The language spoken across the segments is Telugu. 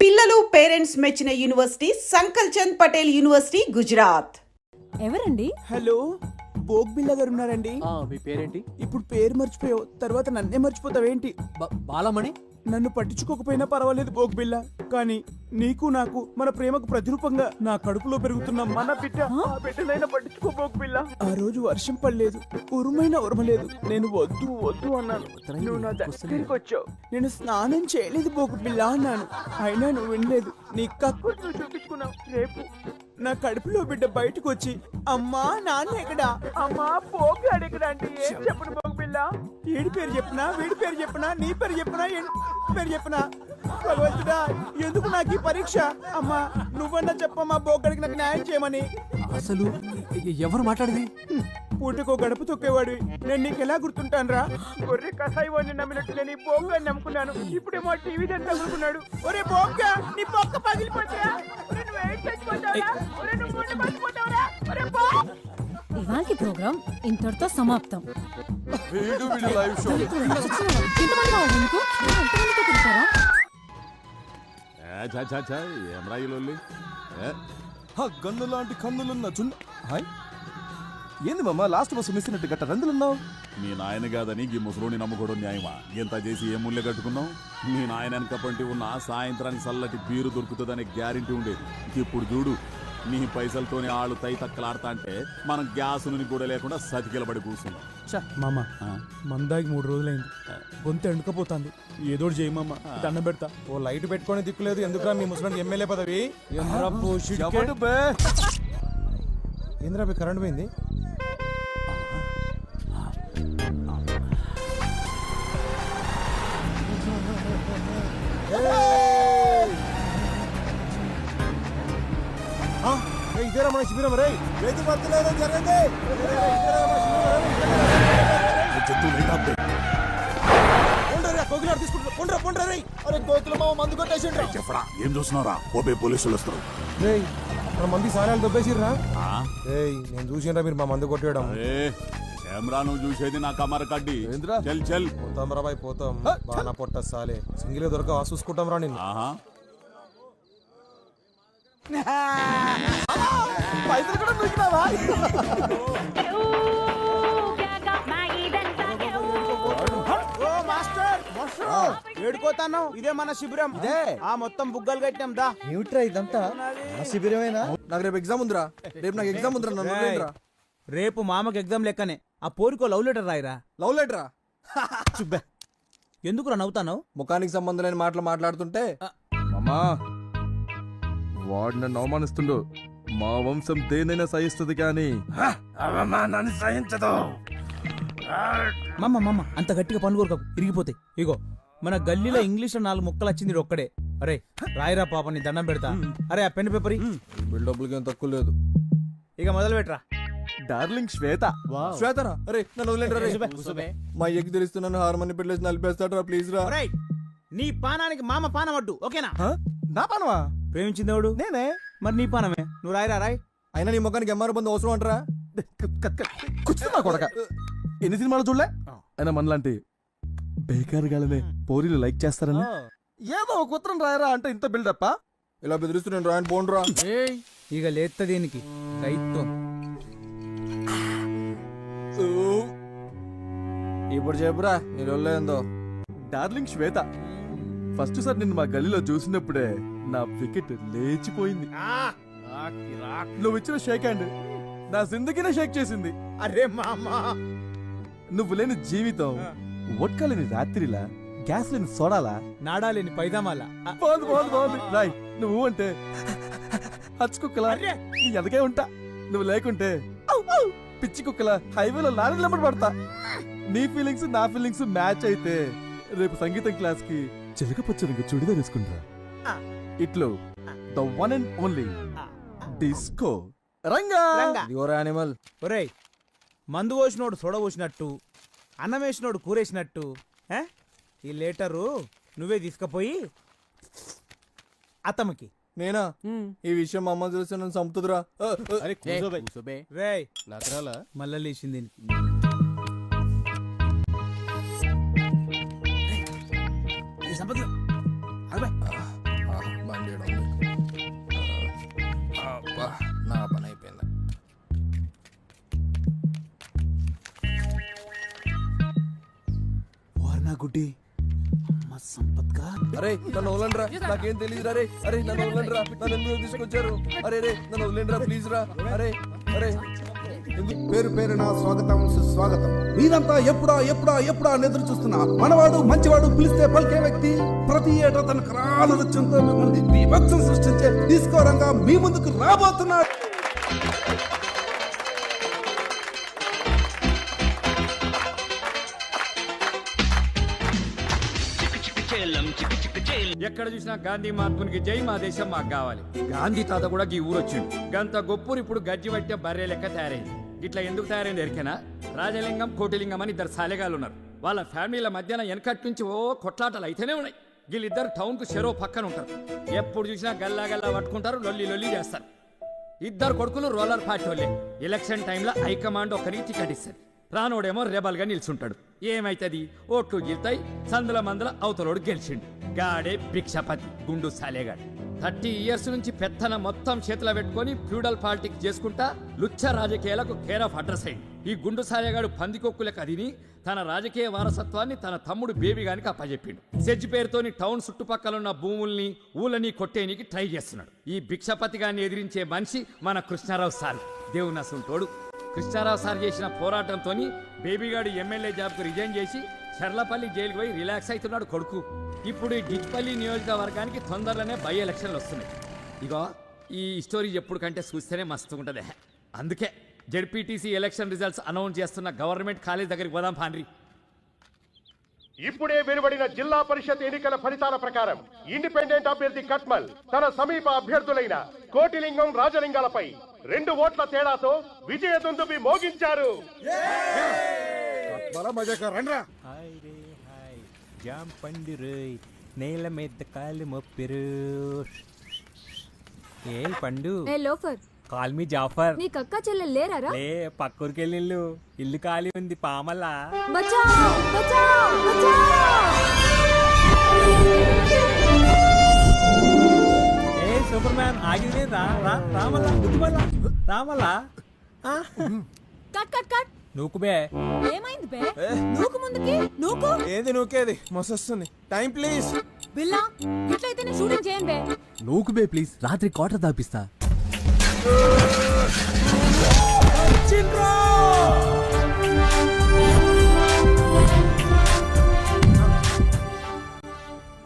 పిల్లలు పేరెంట్స్ మెచ్చిన యూనివర్సిటీ సంకల్ చంద్ పటేల్ యూనివర్సిటీ గుజరాత్. ఎవరండి? హలో, భోగ్ బిల్ల గారు ఉన్నారండి. మీ పేరేంటి? ఇప్పుడు పేరు మర్చిపోయావు, తర్వాత నన్నే మర్చిపోతావేంటి? బాలమణి. నన్ను పట్టించుకోకపోయినా పర్వాలేదు భోగ్ బిల్ల, కానీ నీకు నాకు మన ప్రేమకు ప్రతిరూపంగా నా కడుపులో పెరుగుతున్న మన బిడ్డ, ఆ బిడ్డనైనా పట్టించుకో భోగ్ బిల్ల. ఆ రోజు వర్షం పడలేదు, ఉరుమైనా ఉరమలేదు, నేను వద్దు వద్దు అన్నాను, నువ్వు నా దగ్గరికి వచ్చావు. నేను స్నానం చేయలేదు భోగ్ బిల్ల అన్నాను, అయినా నువ్వు వినలేదు. నీ కక్కుడు నువ్వు చూపించుకున్నావు. రేపు నా కడుపులో బిడ్డ బయటకు వచ్చి అమ్మా నాన్న ఎక్కడా, అమ్మా పోగాడు ఎక్కడా అంటే ఏం చెప్పను భోగ్ బిల్ల? ఏడి పేరు చెప్పనా, వీడి పేరు చెప్పనా, నీ పేరు చెప్పనా, పేరు చెప్పనా? భగవంతుడా, ఎందుకు నాకు ఈ పరీక్ష? అమ్మా నువ్వన్నా చెప్పమ్మా, బోగడికి నాకు న్యాయం చేయమని. అసలు ఎవరు మాట్లాడేది? పూటకో గడప తొక్కేవాడివి, నేను నీకు ఎలా గుర్తుంటాను రా? ఒరే కసాయి వాడిని నమ్మినట్టు నేను ఈ బోగ్గాని నమ్ముకున్నాను, ఇప్పుడేమో టీవీ దాన్ని తగులుకున్నాడు. ఒరే బోగ్గా, నీ పొక్క పగిలిపోతాయా? ఇవాల్టి ప్రోగ్రామ్ ఇంతటితో సమాప్తం. గన్ను లాంటి కన్నులున్న చున్న. హాయ్, ఏంది మామ లాస్ట్ బస్సు మిస్ అయినట్టు గట్ట రందులున్నావు? మీ నాయన కాదని ఈ ముసలోని నమ్ముకోవడం న్యాయమా? ఇంత చేసి ఏ ముళ్ళే కట్టుకున్నావు? మీ నాయన వెనకపంటి ఉన్న సాయంత్రానికి చల్లటి బీరు దొరుకుతుందనే గ్యారెంటీ ఉండేది. ఇప్పుడు చూడు, నీ పైసలతోనే ఆళ్ళు తై తక్కలాడతా అంటే మనం గ్యాస్ నుండి కూడా లేకుండా సతికిలబడి కూర్చున్నాం. మామ మందాకి 3 రోజులైంది, గొంతు ఎండుకపోతుంది, ఏదోటి చేయి మామ, దండం పెడతా. ఓ లైట్ పెట్టుకొని దిక్కులేదు, ఎందుకురా మీ ముసలానికి ఎమ్మెల్యే పదవి? ఏంద్రా కరెంట్ పోయింది? ఇదేరా మన శిబిరం రే, రైతు భర్తలేదు జరగండి. చెప్పరా, ఏం చూస్తున్నారా? ఓపే పోలీసులు వస్తారు. మన మంది సారాలు దొబ్బేసిర్రా. నేను చూసినరా మీరు మా మందు కొట్టేయడం. కెమెరా నువ్వు చూసేది నా కమర కడ్డి. చల్ చల్ పోతాం రా బాయ్, పోతాం. బాగా పొట్ట సాలే సింగిల్ దొరక చూసుకుంటాం రా నేను. పైసలు కూడా దొరికినావా? ఏడిపోతాను, ఇదే మన శిబిరం. ఆ మొత్తం బుగ్గలు కట్టినాం దా. ఏమిట్రా ఇదంతా? నా శిబిరమేనా? నాకు రేపు ఎగ్జామ్ ఉందిరా. నన్ను రేపు మామకి ఎగ్జామ్ లెక్కనే. ఆ పోరికో లవ్ లెటర్ రాయిరా. లవ్ లెటరా? చుబ్బే, ఎందుకురా నవ్వుతాను? ముఖానికి సంబంధం లేని మాటలు మాట్లాడుతుంటే. అమ్మా, వాడు నన్ను అవమానిస్తుండు. మా వంశం దేనైనా సహిస్తుంది కానీ అవమానాన్ని సహించదు. మమ్మ అంత గట్టిగా పనులు కోరక, ఇరిగిపోతాయి. ఇగో మన గల్లీలో ఇంగ్లీష్ లో 4 ముక్కలు వచ్చింది ఒక్కడే. అరే రాయిరా పాప, నీ దండం పెడతా. అరే ఆ పెన్ పేపర్ బిల్డప్లకి ఏం తక్కువ లేదు. ఇక మొదలు పెట్టరా. డార్లింగ్ శ్వేత. శ్వేతరా? అరే నన్ను వదిలేండి. మా ఎగ్గు తెలుస్తున్నాను, హార్మోని పెట్టలేసి నలిపేస్తాడరా, ప్లీజ్ రా. నీ పానానికి మామ పానం అడ్డు, ఓకేనా? నా పానమా? ప్రేమించింది ఎవడు? నేనే. మరి నీ పానమే, నువ్వు రాయిరా రాయ్. అయినా నీ ముఖానికి ఎంఆర్ బంధు అవసరం అంటారా? కూర్చున్నా కొడక. ఎన్ని సినిమాలు చూడలే? అయినా మనలాంటి బేకార్ గాలనే పోరీలు లైక్ చేస్తారని ఏదో ఒక ఉత్తరం రాయరా అంటే ఇంత బిల్డప్పా? ఇలా బెదిరిస్తున్నాను, రాయని పోండ్రా. ఇక లేత్త దీనికి రైతం. ఇప్పుడు చెప్పురా నీ ఏందో. డార్లింగ్ శ్వేత, ఫస్ట్ సార్ నిన్ను మా గల్లీలో చూసినప్పుడే నా వికెట్ లేచిపోయింది. నువ్వు ఇచ్చిన షేక్ హ్యాండ్ నా జిందగీనే షేక్ చేసింది. అరే మామా, నువ్వు లేని జీవితం వడ్కా లేని రాత్రిలా, గ్యాస్ లేని సోడాలా, నాడా లేని పైదామాలా. బాగుంది రాయ్. నువ్వు అంటే హచ్చుకుక్కలా నీ ఎదగే ఉంటా. నువ్వు లేకుంటే పిచ్చి కుక్కల హైవేలో లారీ నెంబర్ పడతా. నీ ఫీలింగ్స్ నా ఫీలింగ్స్ మ్యాచ్ అయితే రేపు సంగీతం క్లాస్ కి చిలకపచ్చ చుడిదా తీసుకుంటా. ఇట్లు the one and only disco Ranga. Animal. ఒరేయ్, మందు పోసినోడు సోడ పోసినట్టు, అన్నం వేసినోడు కూరేసినట్టు ఈ లెటరు నువ్వే తీసుకుపోయి అతనికి. నేనా? ఈ విషయం మా అమ్మ చూస్తే నన్ను చంపుతుందిరా. రేయ్ మళ్ళా లేచింది. గుడ్డి అమ్మ సంపత్గా అరే నన్ను వదలండిరా, నాకేం తెలియదురా. రే అరే నన్ను వదలండిరా, నన్ను ఎందుకు తీసుకొచ్చారు? అరే రే నన్ను వదలండిరా ప్లీజ్ రా. అరే అరే పేరు పేరున స్వాగతం సుస్వాగతం. మీరంతా ఎప్పుడా అని ఎదురు చూస్తున్నా మనవాడు మంచివాడు పిలిస్తే పలికే వ్యక్తి ప్రతి ఏటా తన కరాల నృత్యంతో మిమ్మల్ని బీభత్సం సృష్టించే డిస్కో రంగా మీ ముందుకు రాబోతున్నాడు. ఎక్కడ చూసినా గాంధీ మహాత్మునికి జై, మా దేశం మాకు కావాలి. గాంధీ తాత కూడా ఈ ఊరు వచ్చిండు. గంత గొప్పూరు ఇప్పుడు గజ్జి పట్టే బర్రె లెక్క తయారైంది. ఇట్లా ఎందుకు తయారైంది ఎరికేనా? రాజలింగం కోటిలింగం అని ఇద్దరు సాలెగాలు ఉన్నారు. వాళ్ళ ఫ్యామిలీల మధ్యన వెనకటి నుంచి కొట్లాటలు అయితేనే ఉన్నాయి. వీళ్ళిద్దరు టౌన్ కు చెరో పక్కన ఉంటారు. ఎప్పుడు చూసినా గల్లా గల్లా పట్టుకుంటారు, లొల్లి చేస్తారు. ఇద్దరు కొడుకులు రోలర్ పార్టీ వాళ్ళే. ఎలక్షన్ టైంలో హైకమాండ్ ఒకరికి టికెట్ ఇస్తారు. రానోడేమో రెబల్ గా నిల్చుంటాడు. ఏమైతుంది? ఓట్లు గెలుతాయి, సందుల మందుల అవతలోడు గెలిచిండు. గాడే భిక్షపతి గుండు సాలేగాడు. 30 years నుంచి పెత్తన మొత్తం చేతిలో పెట్టుకొని ఫ్యూడల్ పాలిటిక్స్ చేసుకుంటా లుచ్చ రాజకీయాలకు కేర్ ఆఫ్ అడ్రస్ అయింది. ఈ గుండు సాలేగాడు పందికొక్కులకు అదిని తన రాజకీయ వారసత్వాన్ని తన తమ్ముడు బేబీగానికి అప్పచెప్పిండు. సెజ్ పేరుతోని టౌన్ చుట్టుపక్కల ఉన్న భూముల్ని ఊళ్ళని కొట్టేనికి ట్రై చేస్తున్నాడు. ఈ భిక్షపతి గారిని ఎదిరించే మనిషి మన కృష్ణారావు సార్. దేవునసుంటోడు. కృష్ణారావు సార్ చేసిన పోరాటంతో బేబీగాడు ఎమ్మెల్యే జాబ్కు రిజైన్ చేసి చర్లపల్లి జైలుకు పోయి రిలాక్స్ అవుతున్నాడు కొడుకు. ఇప్పుడు ఈ డిచ్పల్లి నియోజకవర్గానికి తొందరలోనే బై ఎలక్షన్లు వస్తున్నాయి. ఇగో ఈ స్టోరీ ఎప్పుడు కంటే చూస్తేనే మస్తు ఉంటుంది. అందుకే జెడ్పీటీసీ ఎలక్షన్ రిజల్ట్స్ అనౌన్స్ చేస్తున్న గవర్నమెంట్ కాలేజ్ దగ్గరికి పోదాం పాండ్రి. ఇప్పుడే వెలువడిన జిల్లా పరిషత్ ఎన్నికల ఫలితాల ప్రకారం ఇండిపెండెంట్ అభ్యర్థి కట్మల్ తన సమీప అభ్యర్థులైన కోటిలింగం, రాజలింగాలపై 2 ఓట్ల తేడాతో విజయ దుందుబి మోగించారు. జాం పండురు నేల మీద కాలు మొప్పిరు. ఏ పండు లోఫర్, కాల్ మీ జాఫర్. నీ కక్క చెల్లెలు లేరారా? లే పక్కూరికి వెళ్ళిళ్ళు, ఇల్లు ఖాళీ ఉంది పామల్లా. బచావ్ బచావ్ బచావ్. ఏ సూపర్ మ్యాన్ ఆగింది. రామల్లా గుద్దుమల్లా రామల్లా. Cut cut cut. నూకు బే. ఏమైంది బే? నూకు ముందుకి నూకు. ఏది నూకేది మొసొస్తుంది. Time please. బిల్లా ఇట్లయితేనే షూటింగ్ చేయండి బే. నూకు బే ప్లీజ్, రాత్రి క్వార్టర్ దాపిస్తా.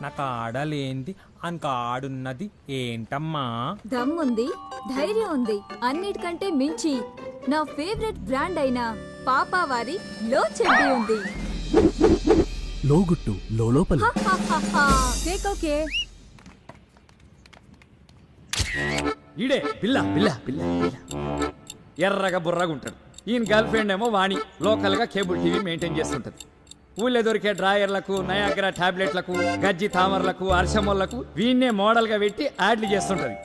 నాకు ఆడలేంది అంక ఆడున్నది ఏంటమ్మా? దమ్ముంది, ధైర్యం ఉంది, అన్నిటికంటే మించి నా ఫేవరెట్ బ్రాండ్ అయిన పాపావారి లో చెడ్డీ ఉంది. లోగుట్టు లోపల. Cake okay. ఈడే బిల్ల బిల్ల బిల్ల బిల్ల. ఎర్రగా బుర్రగా ఉంటాడు. ఈయన గర్ల్ ఫ్రెండ్ ఏమో వాణి లోకల్గా కేబుల్ టీవీ మెయింటైన్ చేస్తుంటది. ఊళ్ళో దొరికే డ్రాయర్లకు, నయాగ్రా టాబ్లెట్లకు, గజ్జి తామర్లకు, అర్షమోళ్లకు వీన్నే మోడల్గా పెట్టి యాడ్లు చేస్తుంటది.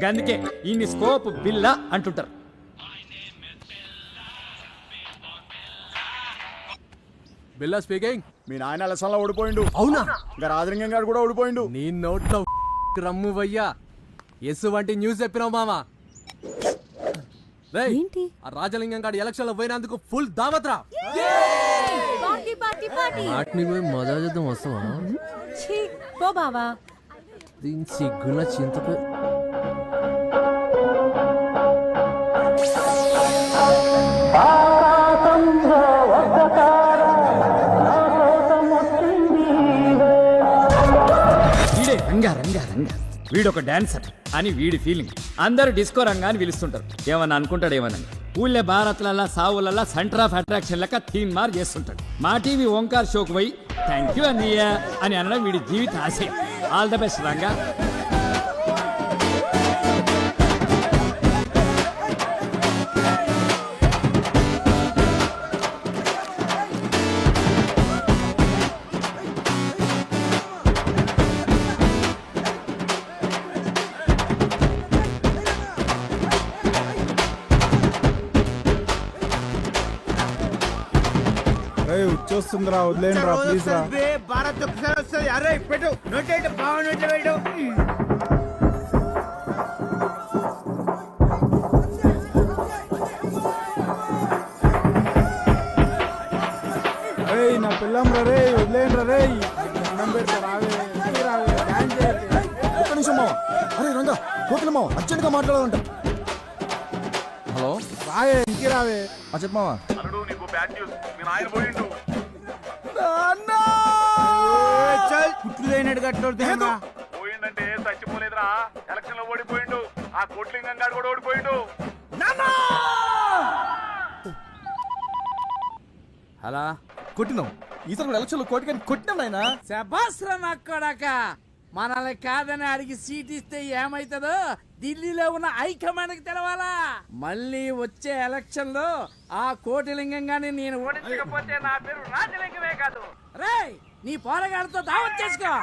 గందుకే ఈయన్ని స్కోప్ బిల్ల అంటుంటారు. బిల్లా స్పీకింగ్. మీ నాయన అలసంలో ఓడిపోయిండు. అవునా? ఇంకా రాజలింగం గారు కూడా ఓడిపోయిండు. నీ నోట్లో రమ్ము వయ్యా. ఎస్ వంటి న్యూస్ చెప్పినావు మామా. రేయ్, ఏంటి? ఆ రాజలింగం గారి ఎలక్షన్ లో పోయినందుకు ఫుల్ దావత్రా. Party party party. వాటిని పోయి మజా చేద్దాం వస్తావా? ఛీ పో బావా. దీని సిగ్గుల చింతకు. వీడే రంగా రంగా రంగా, వీడొక డాన్సర్ అని వీడి ఫీలింగ్. అందరూ డిస్కో రంగా అని పిలుస్తుంటారు. ఏమన్నా అనుకుంటాడు ఏమన్నా. ఊళ్ళే భారత్లల్లా సావులల్లా సెంటర్ ఆఫ్ అట్రాక్షన్ లెక్క తీన్ మార్ చేస్తుంటాడు. మా టీవీ ఓంకార్ షోకు పోయి థ్యాంక్ యూ అన్నయ్య అని అనడం వీడి జీవిత ఆశయం. All the best Ranga. వచ్చేస్తుందిరా, వదిలేండి రా ప్లీజ్ రా. భారత్ ఒకసారి వస్తుంది. అరే పెట్టు నోట్ బాగా నోట్ పెట్టు. నా పిల్లం రే వదిలేయండి రే దండం పెడతా రావే రావే డాన్స్ చేయకే. ఒక్క నిమిషం మావా. అరే రంగా కోకిల మావ అర్జెంట్ గా మాట్లాడాలంట. హలో రావే ఇంకి రావే. చెప్పు మావా. కుట్లు అయినట్టు కట్టోడుతున్నా. పోయిందంటే చచ్చిపోలేదురా, ఎలక్షన్ లో ఓడిపోయిండు. ఆ కోట్లింగం గారు కూడా ఓడిపోయిండు. అలా కొట్టినాం ఈసారి కూడా ఎలక్షన్ లో కోటికని కొట్టినాం నాయనా. శబాస్రా నా కొడక మనల్ని కాదని అడిగి సీట్ ఇస్తే ఏమైతుందో ఢిల్లీలో ఉన్న హైకమాండ్కి తెలవాలా. మళ్ళీ వచ్చే ఎలక్షన్ లో ఆ కోటిలింగం గాని నేను ఓడించకపోతే నా పేరు రాజలింగమే కాదు. రేయ్ నీ పోరగాడితో దావత్ చేసుకో.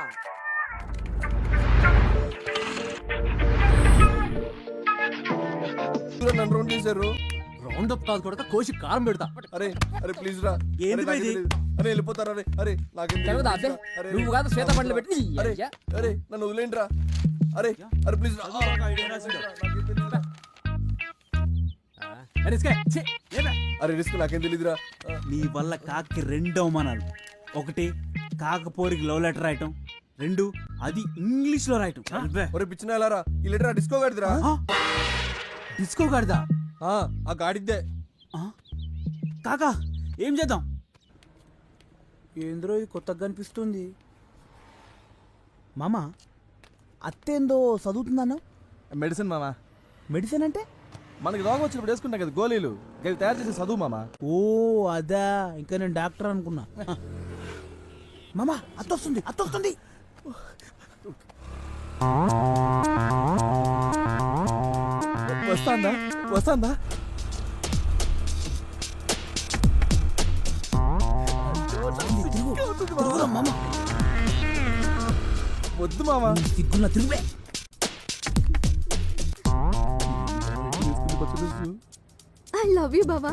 నన్ను రౌండ్ చేశారు. రౌండ్ అప్ కాదు కొడక, కోసి కారం పెడతా. అరే అరే ప్లీజ్ రా. ఏంది అరే, నాకేం ఇది? తెలీదు. అరే వెళ్ళిపోతారా. అరే అరే నాకేం తెలీదు. తెలవదా అబ్బే? అరే, నువ్వు కాదు శ్వేత బండ్లు పెట్టి నీ అరే అయ్యా. అరే నన్ను వదిలేండి రా. అరే అరే ప్లీజ్ రా. అరే రిస్క్ నాకేం తెలీదురా. నీ వల్ల కాకి 2 అవమానాలు. ఒకటి కాకపోరికి లవ్ లెటర్ రాయటం, 2 అది ఇంగ్లీష్ లో రాయటం. ఒరే పిచ్చిన వెళ్ళారా ఈ లెటర్ డిస్కో గాడిదిరా. డిస్కో గాడిదా? ఆ గాడిద్దే. కాకా ఏం చేద్దాం? ఏంద్రో ఇది కొత్తగా కనిపిస్తుంది. మామ అత్తేందో చదువుతుందన్నా? మెడిసిన్ మామా. మెడిసిన్ అంటే? మనకి రోగం వచ్చినప్పుడు వేసుకుంటాం కదా గోళీలు, గది తయారు చేసే చదువు మామా. ఓ అదా, ఇంకా నేను డాక్టర్ అనుకున్నా. మామ అత్తొస్తుంది అత్తొస్తుంది. వస్తాందా వస్తాందా? మామ వద్దు మామా. సిగ్గున్న తిరుగులే. ఐ లవ్ యూ బావా.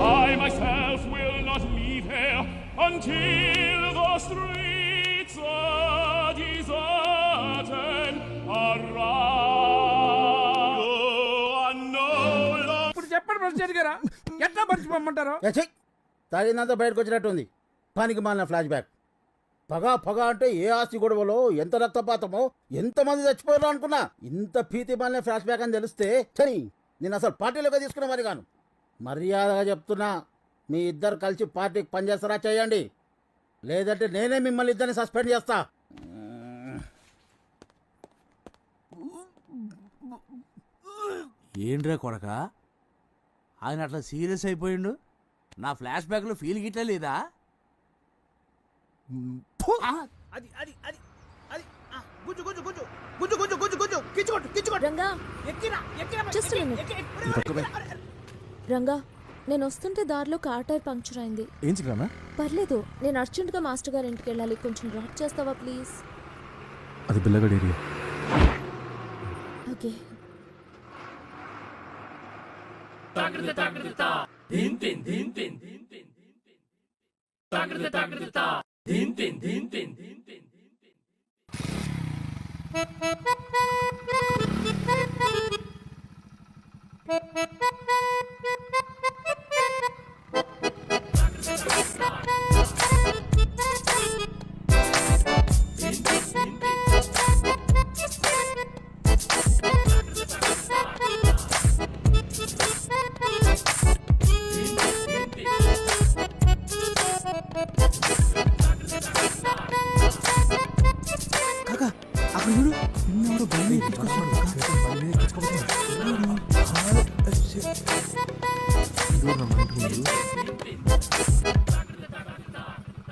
I myself will not leave here until the streets are deserted around. ఇప్పుడు చెప్పండి ప్రెసిడెంట్ గారా, ఎట్లా మర్చిపోమంటారు? తాగినంత బయటకు వచ్చినట్టుంది. పనికి మాలిన ఫ్లాష్ బ్యాక్. పగ అంటే ఏ ఆస్తి గొడవలో ఎంత రక్తపాతమో ఎంతమంది చచ్చిపోయారో అనుకున్నా. ఇంత భీతి మాలిన ఫ్లాష్ బ్యాక్ అని తెలిస్తే చని నేను అసలు పార్టీలోకి తీసుకున్న మరి కాను. మర్యాదగా చెప్తున్నా, మీ ఇద్దరు కలిసి పార్టీకి పనిచేస్తారా చేయండి, లేదంటే నేనే మిమ్మల్ని ఇద్దరిని సస్పెండ్ చేస్తా. ఏంట్రా కొడక ఆయన అట్లా సీరియస్ అయిపోయిండు? నా ఫ్లాష్ బ్యాక్ లో ఫీల్ గిట్లా లేదా? అది అది అది అది గుజ్జు గుజ్జు గుజ్జు గుజ్జు గుజ్జు గుజ్జు గుజ్జు కిచ్చుకోట్టు కిచ్చుకోట్టు. Ranga ఎక్కిరా ఎక్కిరా. Just a minute. Ranga నేను వస్తుంటే దారిలో కార్ టైర్ పంక్చర్ అయింది. ఏం చిక్రానా? పర్లేదు, నేను అర్జెంట్గా మాస్టర్ గారి ఇంటికి వెళ్ళాలి. కొంచెం డ్రాప్ చేస్తావా ప్లీజ్? అది బిల్లగడ్ ఏరియా. ఓకే. కాకా అక్కడ చూడు, నిన్నెవరో బండి ఎక్కించుకొస్తున్నాడు.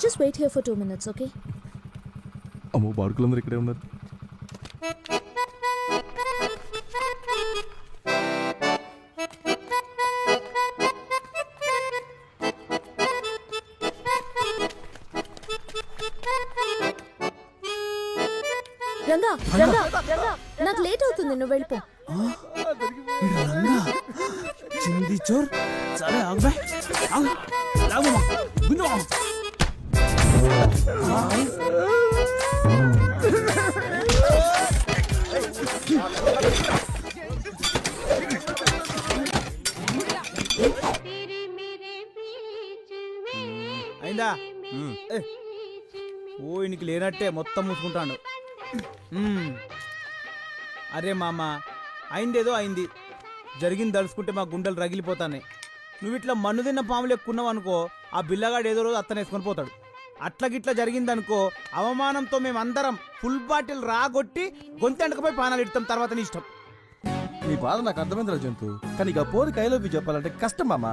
Just wait here for 2 minutes, okay? అమ్మో బాడుకులందరూ ఇక్కడే ఉన్నారు. రంగా రంగా రంగా నాకు లేట్ అవుతుంది, నువ్వు వెళ్ళిపో. రంగా చింది చోర్. సరే ఆగు బై, ఆగు లాగు మా గుంజు మా. అయిందా ఏ, ఓ ఇనికి లేనట్టే మొత్తం మూసుకుంటాడు. అరే మామ, అయిందేదో అయింది, జరిగింది తలుసుకుంటే మా గుండెలు రగిలిపోతాయి. నువ్వు ఇట్లా మన్ను తిన్న పాములు ఎక్కున్నావు అనుకో, ఆ బిల్లగాడు ఏదో రోజు అత్తనేసుకొని పోతాడు. అట్లా గిట్లా జరిగిందనుకో, అవమానంతో మేమందరం ఫుల్ బాటిల్ రాగొట్టి గొంతెండకపోయి పానాలు ఇడతాం. తర్వాత నీ ఇష్టం. నీ బాధ నాకు అర్థమైందిరా జంతు, కానీ ఇక పోలికి ఐ లవ్ యూ చెప్పాలంటే కష్టం మామ.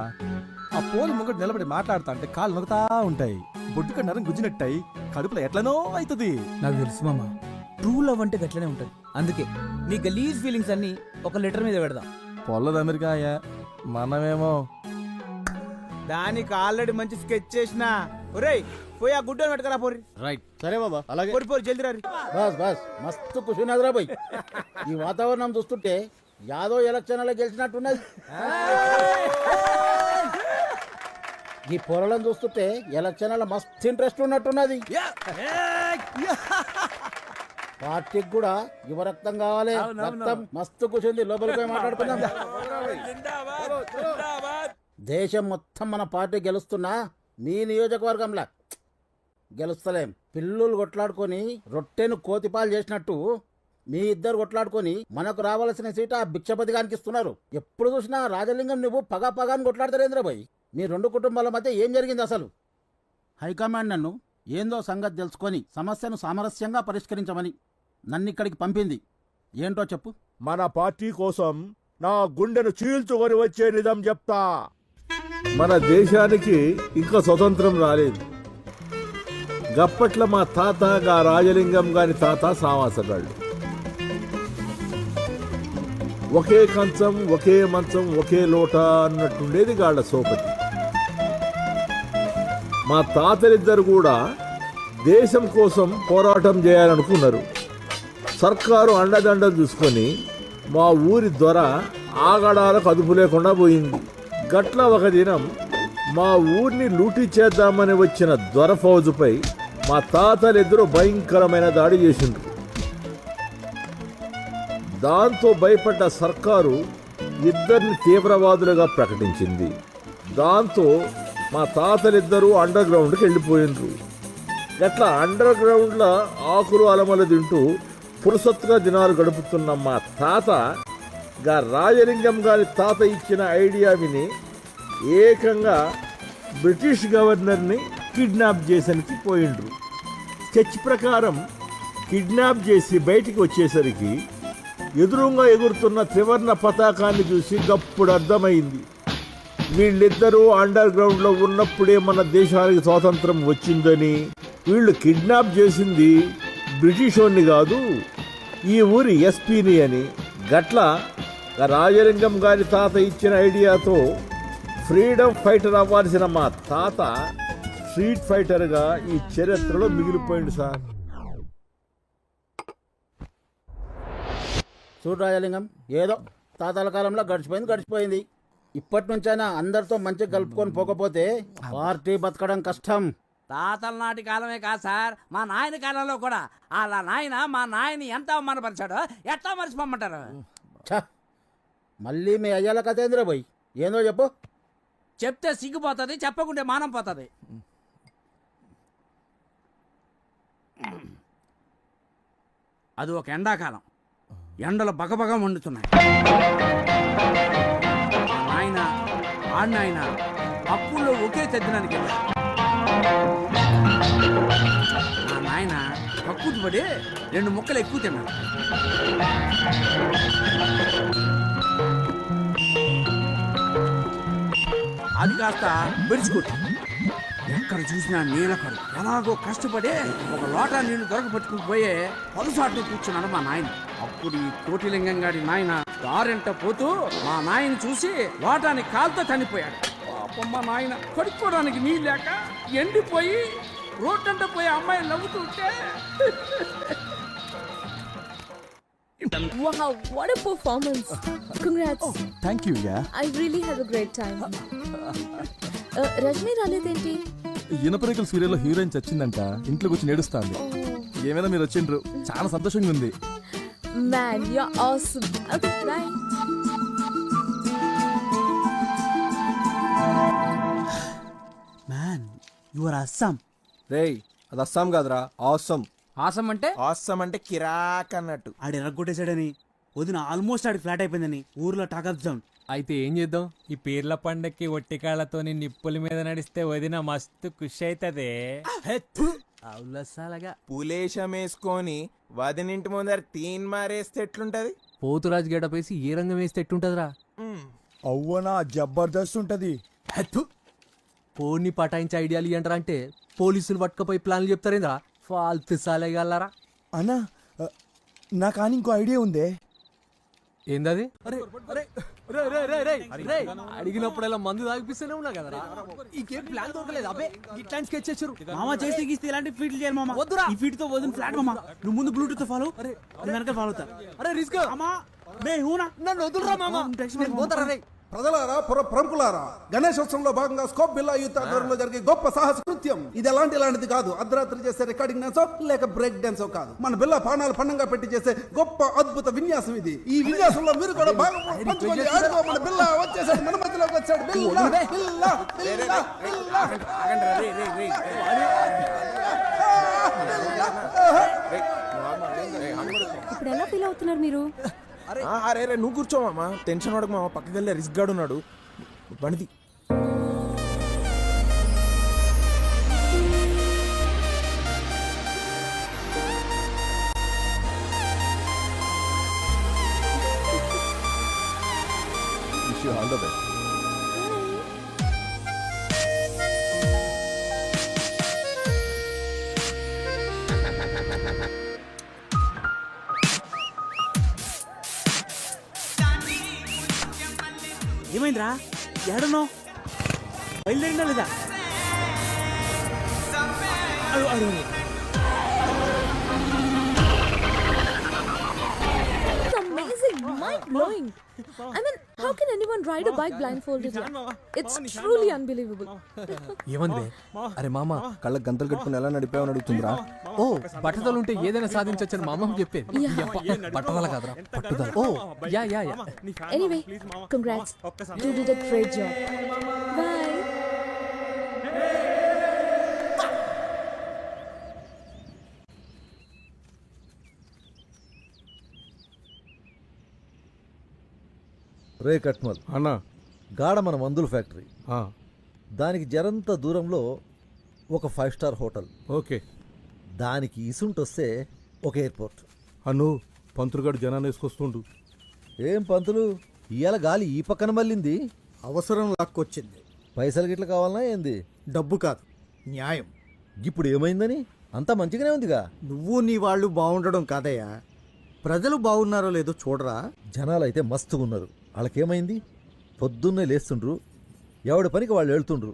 ఆ పోలి ముంగడు నిలబడి మాట్లాడుతా అంటే కాళ్ళు నొక్కుతా ఉంటాయి, బొడ్డు కన్నారం గుజ్జినట్టాయి, కడుపులో ఎట్లనో అవుతుంది. నాకు తెలుసు మామ, ట్రూ లవ్ అంటే గట్లనే ఉంటుంది. అందుకే నీ గలీజ్ ఫీలింగ్స్ అన్ని ఒక లెటర్ మీద పెడదాం. పొల్లది అమెరికా అయ్యా, మనమేమో దానికి ఆల్రెడీ మంచి స్కెచ్ చేసిన. ఒరేయ్ పోయి ఆ గుడ్డని పెట్టుకరా పోరి. రైట్. సరే బాబా, అలాగే. పోరి పోరి జల్దీ రారి. బస్ బస్ మస్తు కుషున్నదిరా పోయి. ఈ వాతావరణం చూస్తుంటే యాదో ఎలక్షన్లో గెలిచినట్టున్నది. ఈ పొరలను చూస్తుంటే ఎలక్షన్ల మస్తు ఇంట్రెస్ట్ ఉన్నట్టున్నది. పార్టీకి కూడా యువరక్తం కావాలి. రక్తం మస్తు కూర్చుంది, లోపలికి పోయి మాట్లాడుకుందాం. దేశం మొత్తం మన పార్టీ గెలుస్తున్నా మీ నియోజకవర్గంలో గెలుస్తలేం. పిల్లులు కొట్లాడుకొని రొట్టెను కోతిపాలు చేసినట్టు మీ ఇద్దరు కొట్లాడుకొని మనకు రావాల్సిన సీట్ ఆ భిక్షపతిగానికి ఇస్తున్నారు. ఎప్పుడు చూసినా రాజలింగం నువ్వు పగాని కొట్లాడతారేంద్ర భయ్. మీ రెండు కుటుంబాల మధ్య ఏం జరిగింది అసలు? హైకమాండ్ నన్ను ఏందో సంగతి తెలుసుకొని సమస్యను సామరస్యంగా పరిష్కరించమని నన్నిక్కడికి పంపింది. ఏంటో చెప్పు. మన పార్టీ కోసం నా గుండెను చీల్చుకొని వచ్చే నిజం చెప్తా. మన దేశానికి ఇంకా స్వతంత్రం రాలేదు. గప్పట్ల మా తాత గా రాజలింగం గాని తాత సావాసగాళ్ళు. ఒకే కంచం, ఒకే మంచం, ఒకే లోట అన్నట్టుండేది గాళ్ళ సోపతి. మా తాతలిద్దరు కూడా దేశం కోసం పోరాటం చేయాలనుకున్నారు. సర్కారు అండదండలు చూసుకొని మా ఊరి దొర ఆగడాలకు అదుపు లేకుండా పోయింది. గట్ల ఒక దినం మా ఊరిని లూటీ చేద్దామని వచ్చిన దొర ఫౌజుపై మా తాతలిద్దరూ భయంకరమైన దాడి చేసిండ్రు. దాంతో భయపడ్డ సర్కారు ఇద్దరిని తీవ్రవాదులుగా ప్రకటించింది. దాంతో మా తాతలిద్దరూ అండర్ గ్రౌండ్కి వెళ్ళిపోయిండ్రు. గట్లా అండర్ గ్రౌండ్లో ఆకులు అలమలు తింటూ పురుసత్తుగా దినాలు గడుపుతున్న మా తాత గా రాజలింగం గారి తాత ఇచ్చిన ఐడియా విని ఏకంగా బ్రిటిష్ గవర్నర్ని కిడ్నాప్ చేసనికి పోయిండ్రు. స్కెచ్ ప్రకారం కిడ్నాప్ చేసి బయటికి వచ్చేసరికి ఎదురుగా ఎగురుతున్న త్రివర్ణ పతాకాన్ని చూసి గప్పుడు అర్థమైంది, వీళ్ళిద్దరూ అండర్ గ్రౌండ్లో ఉన్నప్పుడే మన దేశానికి స్వాతంత్రం వచ్చిందని. వీళ్ళు కిడ్నాప్ చేసింది బ్రిటిష్ వాడిని కాదు, ఈ ఊరి ఎస్పీని అని. గట్ల రాజలింగం గారి తాత ఇచ్చిన ఐడియాతో ఫ్రీడమ్ ఫైటర్ అవ్వాల్సిన మా తాత స్ట్రీట్ ఫైటర్గా ఈ చరిత్రలో మిగిలిపోయింది సార్. చూడు రాజలింగం, ఏదో తాతల కాలంలో గడిచిపోయింది. ఇప్పటి నుంచైనా అందరితో మంచిగా కలుపుకొని పోకపోతే పార్టీ బతకడం కష్టం. తాతల నాటి కాలమే కాదు సార్, మా నాయన కాలంలో కూడా అలా నాయన మా నాయని ఎంత అవమానపరిచాడో ఎట్లా మర్చిపోమంటారు? మళ్ళీ మీ అయ్యాల కథేంద్ర పోయి ఏందో చెప్పు. చెప్తే సిగ్గుపోతుంది, చెప్పకుంటే మానం పోతుంది. అది ఒక ఎండాకాలం, ఎండలు బగబగ మండుతున్నాయి. ఆయన ఆడినాయన అప్పుల్లో ఒకే తెద్దడానికి మా నాయన కక్కుతు పడి 2 ముక్కలు ఎక్కువ తిన్నాడు. అది కాస్త బెరుచుకోట్టు. ఎక్కడ చూసినా నీలకడు. ఎలాగో కష్టపడి ఒక లోటా నీళ్లు దొరకబట్టుకుని పోయే పలుసాట్లు కూర్చున్నాడు మా నాయన. అప్పుడు ఈ కోటిలింగం గారి నాయన దారింట పోతూ మా నాయన చూసి లోటాన్ని కాలుతో చనిపోయాడు. పాపం మా నాయన కడుక్కోవడానికి నీళ్ళు లేక ఎండిపోయి రోడ్డంట పోయి అమ్మాయి నవ్వుతుంటే. Wow, what a performance. Congrats. Thank you. Yeah, I really had a great time. Rajani రాలేదేంటి? ఇనపరేకల సీరియల్లో హీరోయిన్ చచ్చిందంట, ఇంట్లోకి వచ్చి నేడుస్తాంది. ఏమైనా మీరు వచ్చిండ్రు, చాలా సంతోషంగా ఉంది. Man, you're awesome. Okay, bye. Man your Assam. రేయ్ అది అస్సాం కాదురా, ఆసమ్. ఆసం అంటే ఆసమ్ అంటే కిరాక్ అన్నట్టు. ఆడు ఎర్రగొట్టేశాడని వదిన ఆల్మోస్ట్ ఆడికి ఫ్లాట్ అయిపోయిందని ఊర్లో టాక్ ఆఫ్ సౌండ్. అయితే ఏం చేద్దాం? ఈ పీర్ల పండక్కి ఒట్టికాళ్ళతోని నిప్పుల మీద నడిస్తే వదిన మస్తు ఖుషి అవుతుంది. అవులసాలగా పులేశం వేసుకొని వదినింటి ముందర తీన్ మారేస్తే ఎట్లుంటది? పోతురాజు గడపేసి ఏ రంగం వేస్తే ఎట్టుంటదిరా? అవ్వనా జబర్దస్త్ ఉంటది. పోన్ని పటాయించి ఐడియాలు ఇయ్యంటారా అంటే పోలీసులు పట్టుకపోయి ప్లాన్లు చెప్తారేంద్రా? ఫాల్తు సాలేగలరా. అన్నా నా కానీ ఇంకో ఐడియా ఉందే. ఏందది? అడిగినప్పుడల్లా మందు తాగిపిస్తూనే ఉన్నా కదరా. ఇంకేం ప్లాన్ దొరకలేదు. అబ్బే ఇట్లాంటి స్కెచ్ చేసారు మామ. చేస్తే గీస్తే ఇలాంటి ఫీట్లు చేయాలి మామ. వద్దురా, ఈ ఫీట్ తో వదిన ఫ్లాట్ మామ. నువ్వు ముందు బ్లూటూత్ ఫాలో, వెనక ఫాలో అవుతా. అరే రిస్క్ మామా మే హూనా, నన్ను వదులురా మామ. నేను పోతారా రే. ప్రజలారా, ప్రముఖులారా, గణేశోత్సవంలో భాగంగా స్కోప్ బిల్లా యూత్ ఆధ్వర్యంలో జరిగే గొప్ప సాహస కృత్యం ఇది. ఇలాంటిది కాదు. అర్ధరాత్రి చేసే రికార్డింగ్ డాన్సో లేక బ్రేక్ డాన్సో కాదు. మన బిల్లా పానాలు పండంగా పెట్టి చేసే గొప్ప అద్భుత విన్యాసం ఇది. ఈ విన్యాసంలో మీరు కూడా భాగం పంచుకోండి. ఆడుకో, మన బిల్లా వచ్చేసాడు, మన మధ్యలోకి వచ్చాడు. బిల్లా బిల్లా బిల్లా బిల్లా. ఇప్పుడు ఎలా ఫీల్ అవుతున్నారు మీరు? అరే నువ్వు కూర్చోమా, టెన్షన్ పడకు మామ. పక్కకి వెళ్ళే రిస్క్ గాడు ఉన్నాడు, బండిది. All the best. ఏమైందిరా? ఏడున్నావు? బయలుదేరిందా లేదా? It's amazing, mind-blowing. I mean, how can anyone ride a bike blindfolded? It's truly unbelievable. ఏమంది? అరే మామ, కళ్ళకి గంతలు కట్టుకుని ఎలా నడిపావని అడుగుతుందిరా. ఓ బట్టతలు ఉంటే ఏదైనా సాధించొచ్చని మా అమ్మమ్మ చెప్పేది. బట్టతల కాదురా, పట్టుదల. Oh yeah yeah yeah. Anyway, congrats. You did a great job. Bye. రే కట్మల్ అన్న, గాఢ మన మందుల ఫ్యాక్టరీ, దానికి జరంత దూరంలో ఒక 5 స్టార్ హోటల్. ఓకే. దానికి ఇసుంటొస్తే ఒక ఎయిర్పోర్ట్. అను పంతులుగాడు జనాన్ని వేసుకొస్తుండు. ఏం పంతులు, ఇవాళ గాలి ఈ పక్కన మళ్ళింది. అవసరం లాక్కొచ్చింది. పైసలు గిట్ల కావాలనా ఏంది? డబ్బు కాదు, న్యాయం. ఇప్పుడు ఏమైందని? అంతా మంచిగానే ఉందిగా. నువ్వు నీ వాళ్ళు బాగుండడం కాదయ్యా, ప్రజలు బాగున్నారో లేదో చూడరా. జనాలు అయితే మస్తుగా ఉన్నారు. వాళ్ళకేమైంది? పొద్దున్నే లేస్తుండ్రు, ఎవడి పనికి వాళ్ళు వెళ్తుండ్రు.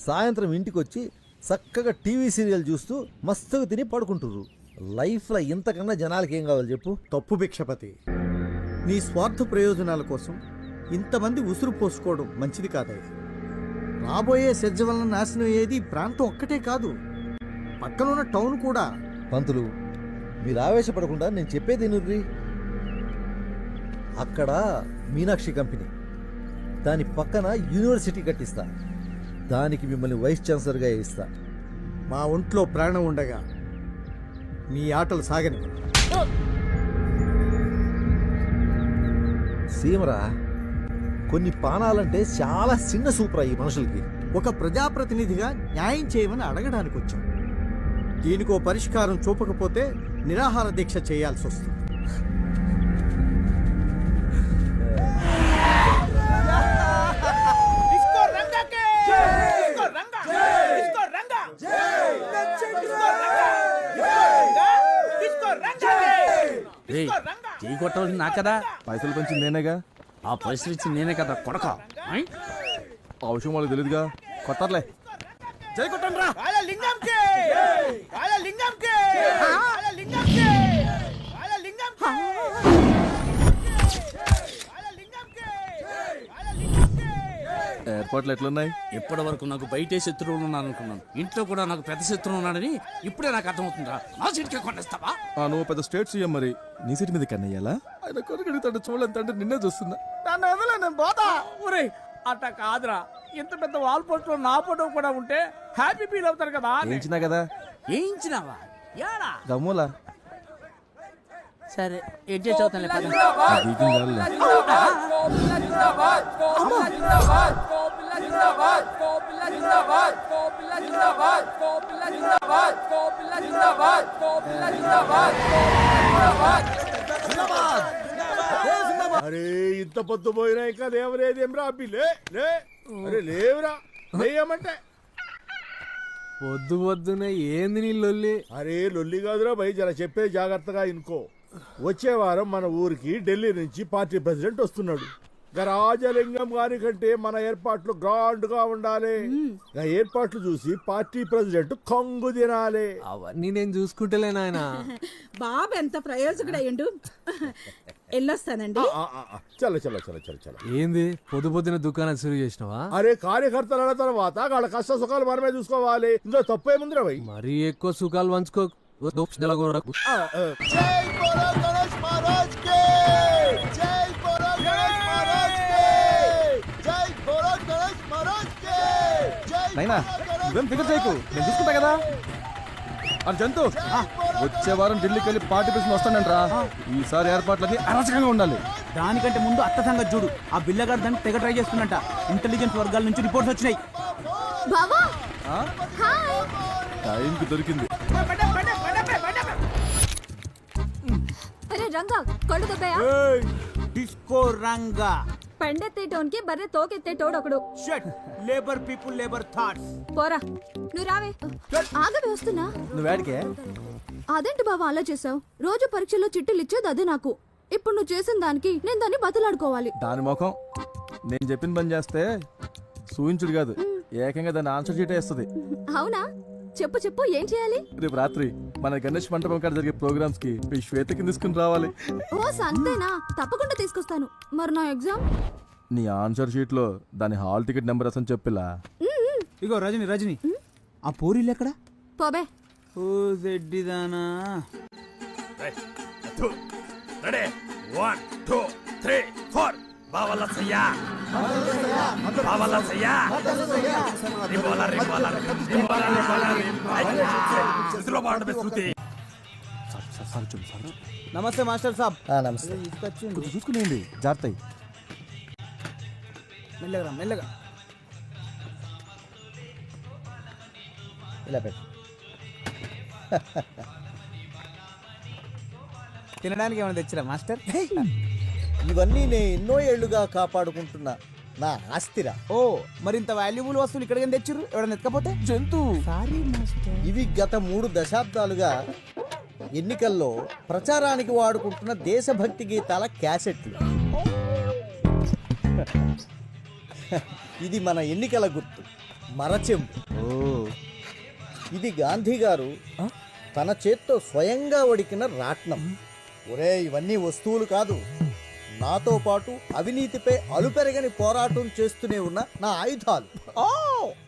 సాయంత్రం ఇంటికి వచ్చి చక్కగా టీవీ సీరియల్ చూస్తూ మస్తుగా తిని పడుకుంటుర్రు. లైఫ్లో ఇంతకన్నా జనాలకి ఏం కావాలి చెప్పు? తప్పు భిక్షపతి. నీ స్వార్థ ప్రయోజనాల కోసం ఇంతమంది ఉసురు పోసుకోవడం మంచిది కాదయ్యా. రాబోయే సెజ్జ వలన నాశనం అయ్యేది ఈ ప్రాంతం ఒక్కటే కాదు, పక్కనున్న టౌన్ కూడా. పంతులు, మీరు ఆవేశపడకుండా నేను చెప్పేది నుర్రి. అక్కడ మీనాక్షి కంపెనీ, దాని పక్కన యూనివర్సిటీ కట్టిస్తా. దానికి మిమ్మల్ని వైస్ ఛాన్సలర్గా వేయిస్తా. మా ఒంట్లో ప్రాణం ఉండగా మీ ఆటలు సాగని. సీమరా, కొన్ని పానాలంటే చాలా చిన్న సూపరా ఈ మనుషులకి. ఒక ప్రజాప్రతినిధిగా న్యాయం చేయమని అడగడానికి వచ్చాం. దీనికో పరిష్కారం చూపకపోతే నిరాహార దీక్ష చేయాల్సి వస్తుంది. చేయి కొట్టవలసింది నా కదా. పైసలు పెంచింది నేనేగా. ఆ పైసలు ఇచ్చి నేనే కదా కొడక. ఆ విషయం వాళ్ళకి తెలియదుగా. కొట్టర్లే. జై కొట్టండి రా. ఏర్పాట్లు ఎట్లున్నాయి? ఇప్పటి వరకు నాకు బయటే శత్రువులు ఉన్నాను అనుకున్నాను, ఇంట్లో కూడా నాకు పెద్ద శత్రువు ఉన్నాడని ఇప్పుడే నాకు అర్థమవుతుందా. నా సీట్కే కొట్టేస్తావా? నువ్వు పెద్ద స్టేట్ సీఎం, మరి నీ సీట్ మీద కన్నయ్యాలా? ఆయన కొడుకుతాడు చూడలేంత అంటే నిన్నే చూస్తున్నా. ఒరేయ్, అట్ట కాదురా, ఇంత పెద్ద వాల్ పోస్టర్ నా ఫోటో కూడా ఉంటే హ్యాపీ ఫీల్ అవుతారు కదా అని. ఏంచినా కదా వేయించినావా? యాడా? గమ్ములా సరే ఏం చేసి అవుతానులే, పద. అరే ఇంత పొద్దు పోయినా ఇంకా లేవలేదేం రా పిల్లే లే అరే లేవురా లేయమంటే పొద్దు పొద్దున ఏంది నీ లొల్లి? అరే లొల్లి కాదురా భయ్, జర చెప్పే జాగ్రత్తగా ఇనుకో. వచ్చే వారం మన ఊరికి ఢిల్లీ నుంచి పార్టీ ప్రెసిడెంట్ వస్తున్నాడు. రాజలింగం గారి కంటే మన ఏర్పాట్లు గ్రాండ్ గా ఉండాలి. ఏర్పాట్లు చూసి పార్టీ ప్రెసిడెంట్ కంగు తినాలి. అవన్నీ నేను చూసుకుంటలే నాయన. బాబు ఎంత ప్రయోజకుడయ్యండు. వెళ్ళొస్తానండి. చల్ల చల్ల చల్ల చల్ల చల్ల. ఏంది పొద్దు పొద్దున దుకాణం శురు చేసినావా? అరే కార్యకర్తల తర్వాత వాళ్ళ కష్ట సుఖాలు మనమే చూసుకోవాలి. ఇందులో తప్పేముందిరా భయ్? మరీ ఎక్కువ సుఖాలు పంచుకో. నైనా నువ్వేం ఫికర్ చేయకు, నేను చూసుకుంటా కదా. అది జంతు వచ్చే వారం ఢిల్లీకి వెళ్ళి పార్టీ ప్రెసిడెంట్ వస్తానంటరా. ఈసారి ఏర్పాట్లన్నీ అరాచకంగా ఉండాలి. దానికంటే ముందు అత్త సంగతి చూడు. ఆ బిల్లగారు దాన్ని తెగ ట్రై చేస్తున్నట్ట. ఇంటెలిజెన్స్ వర్గాల నుంచి రిపోర్ట్స్ వచ్చినాయి. బావా ఆ? హాయ్. టైంకి దొరికింది. అరే రంగా కళ్ళు దెబ్బయా? డిస్కో రంగా. పెండెత్తే టోన్కి బర్రె తోకెత్తే టోడొకడు. Shut. Labour people labour thoughts. పోరా నువ్వు రావే. ఆగవే వస్తున్నా. నువ్వేడికే? అదేంటి బావా అలా చేసావు? రోజు పరీక్షలో చిట్టులు ఇచ్చేది అదే నాకు. ఇప్పుడు నువ్వు చేసిన దానికి నేను దాన్ని బతలాడుకోవాలి. దాని ముఖం నేను చెప్పిన పని చేస్తే సూయించుడు కాదు, ఏకంగా దాన్ని ఆన్సర్ షీటే ఇస్తుంది. అవునా? చెప్పు చెప్పు ఏం చేయాలి? రేపు రాత్రి మన గణేష్ మంటపం కాడ జరిగే ప్రోగ్రామ్స్ కి మీ శ్వేతకి తీసుకుని రావాలి. ఓ సంతేనా? తప్పకుండా తీసుకొస్తాను. మరి నా ఎగ్జామ్? నీ ఆన్సర్ షీట్ లో దాని హాల్ టికెట్ నెంబర్ అసలు చెప్పిలా. ఇగో రజని రజని ఆ పూరీలు ఎక్కడ? పోబే. ఓ జెడ్డిదానా. రెడీ 1 2 3 4 బావల సయ్యా బావల సయ్యా రిబోలా రిబోలా రిబోలా ఇదిలో బాండ బెస్రుతి. నమస్తే మాస్టర్ సాబ్. నమస్తే. చూసుకునేయండి, జాగ్రత్త. మెల్లగా మెల్లగా. ఇలా పెట్టు. తినడానికి ఏమైనా తెచ్చిరా మాస్టర్? ఇవన్నీ నేను ఎన్నో ఏళ్లుగా కాపాడుకుంటున్నా నా ఆస్తిరా. ఓ మరి ఇంత వాల్యుబుల్ వస్తువులు ఇక్కడికి తెచ్చిర్రు? ఎవడన్నా ఎత్తుకపోతే? జంతు. Sorry master. ఇవి గత 3 దశాబ్దాలుగా ఎన్నికల్లో ప్రచారానికి వాడుకుంటున్న దేశభక్తి గీతాల క్యాసెట్లు. ఇది మన ఎన్నికల గుర్తు, మరచెంబు. ఇది గాంధీ గారు తన చేత్తో స్వయంగా వడికిన రాట్నం. ఒరే ఇవన్నీ వస్తువులు కాదు, నాతో పాటు అవినీతిపై అలుపెరగని పోరాటం చేస్తూనే ఉన్న నా ఆయుధాలు. Oh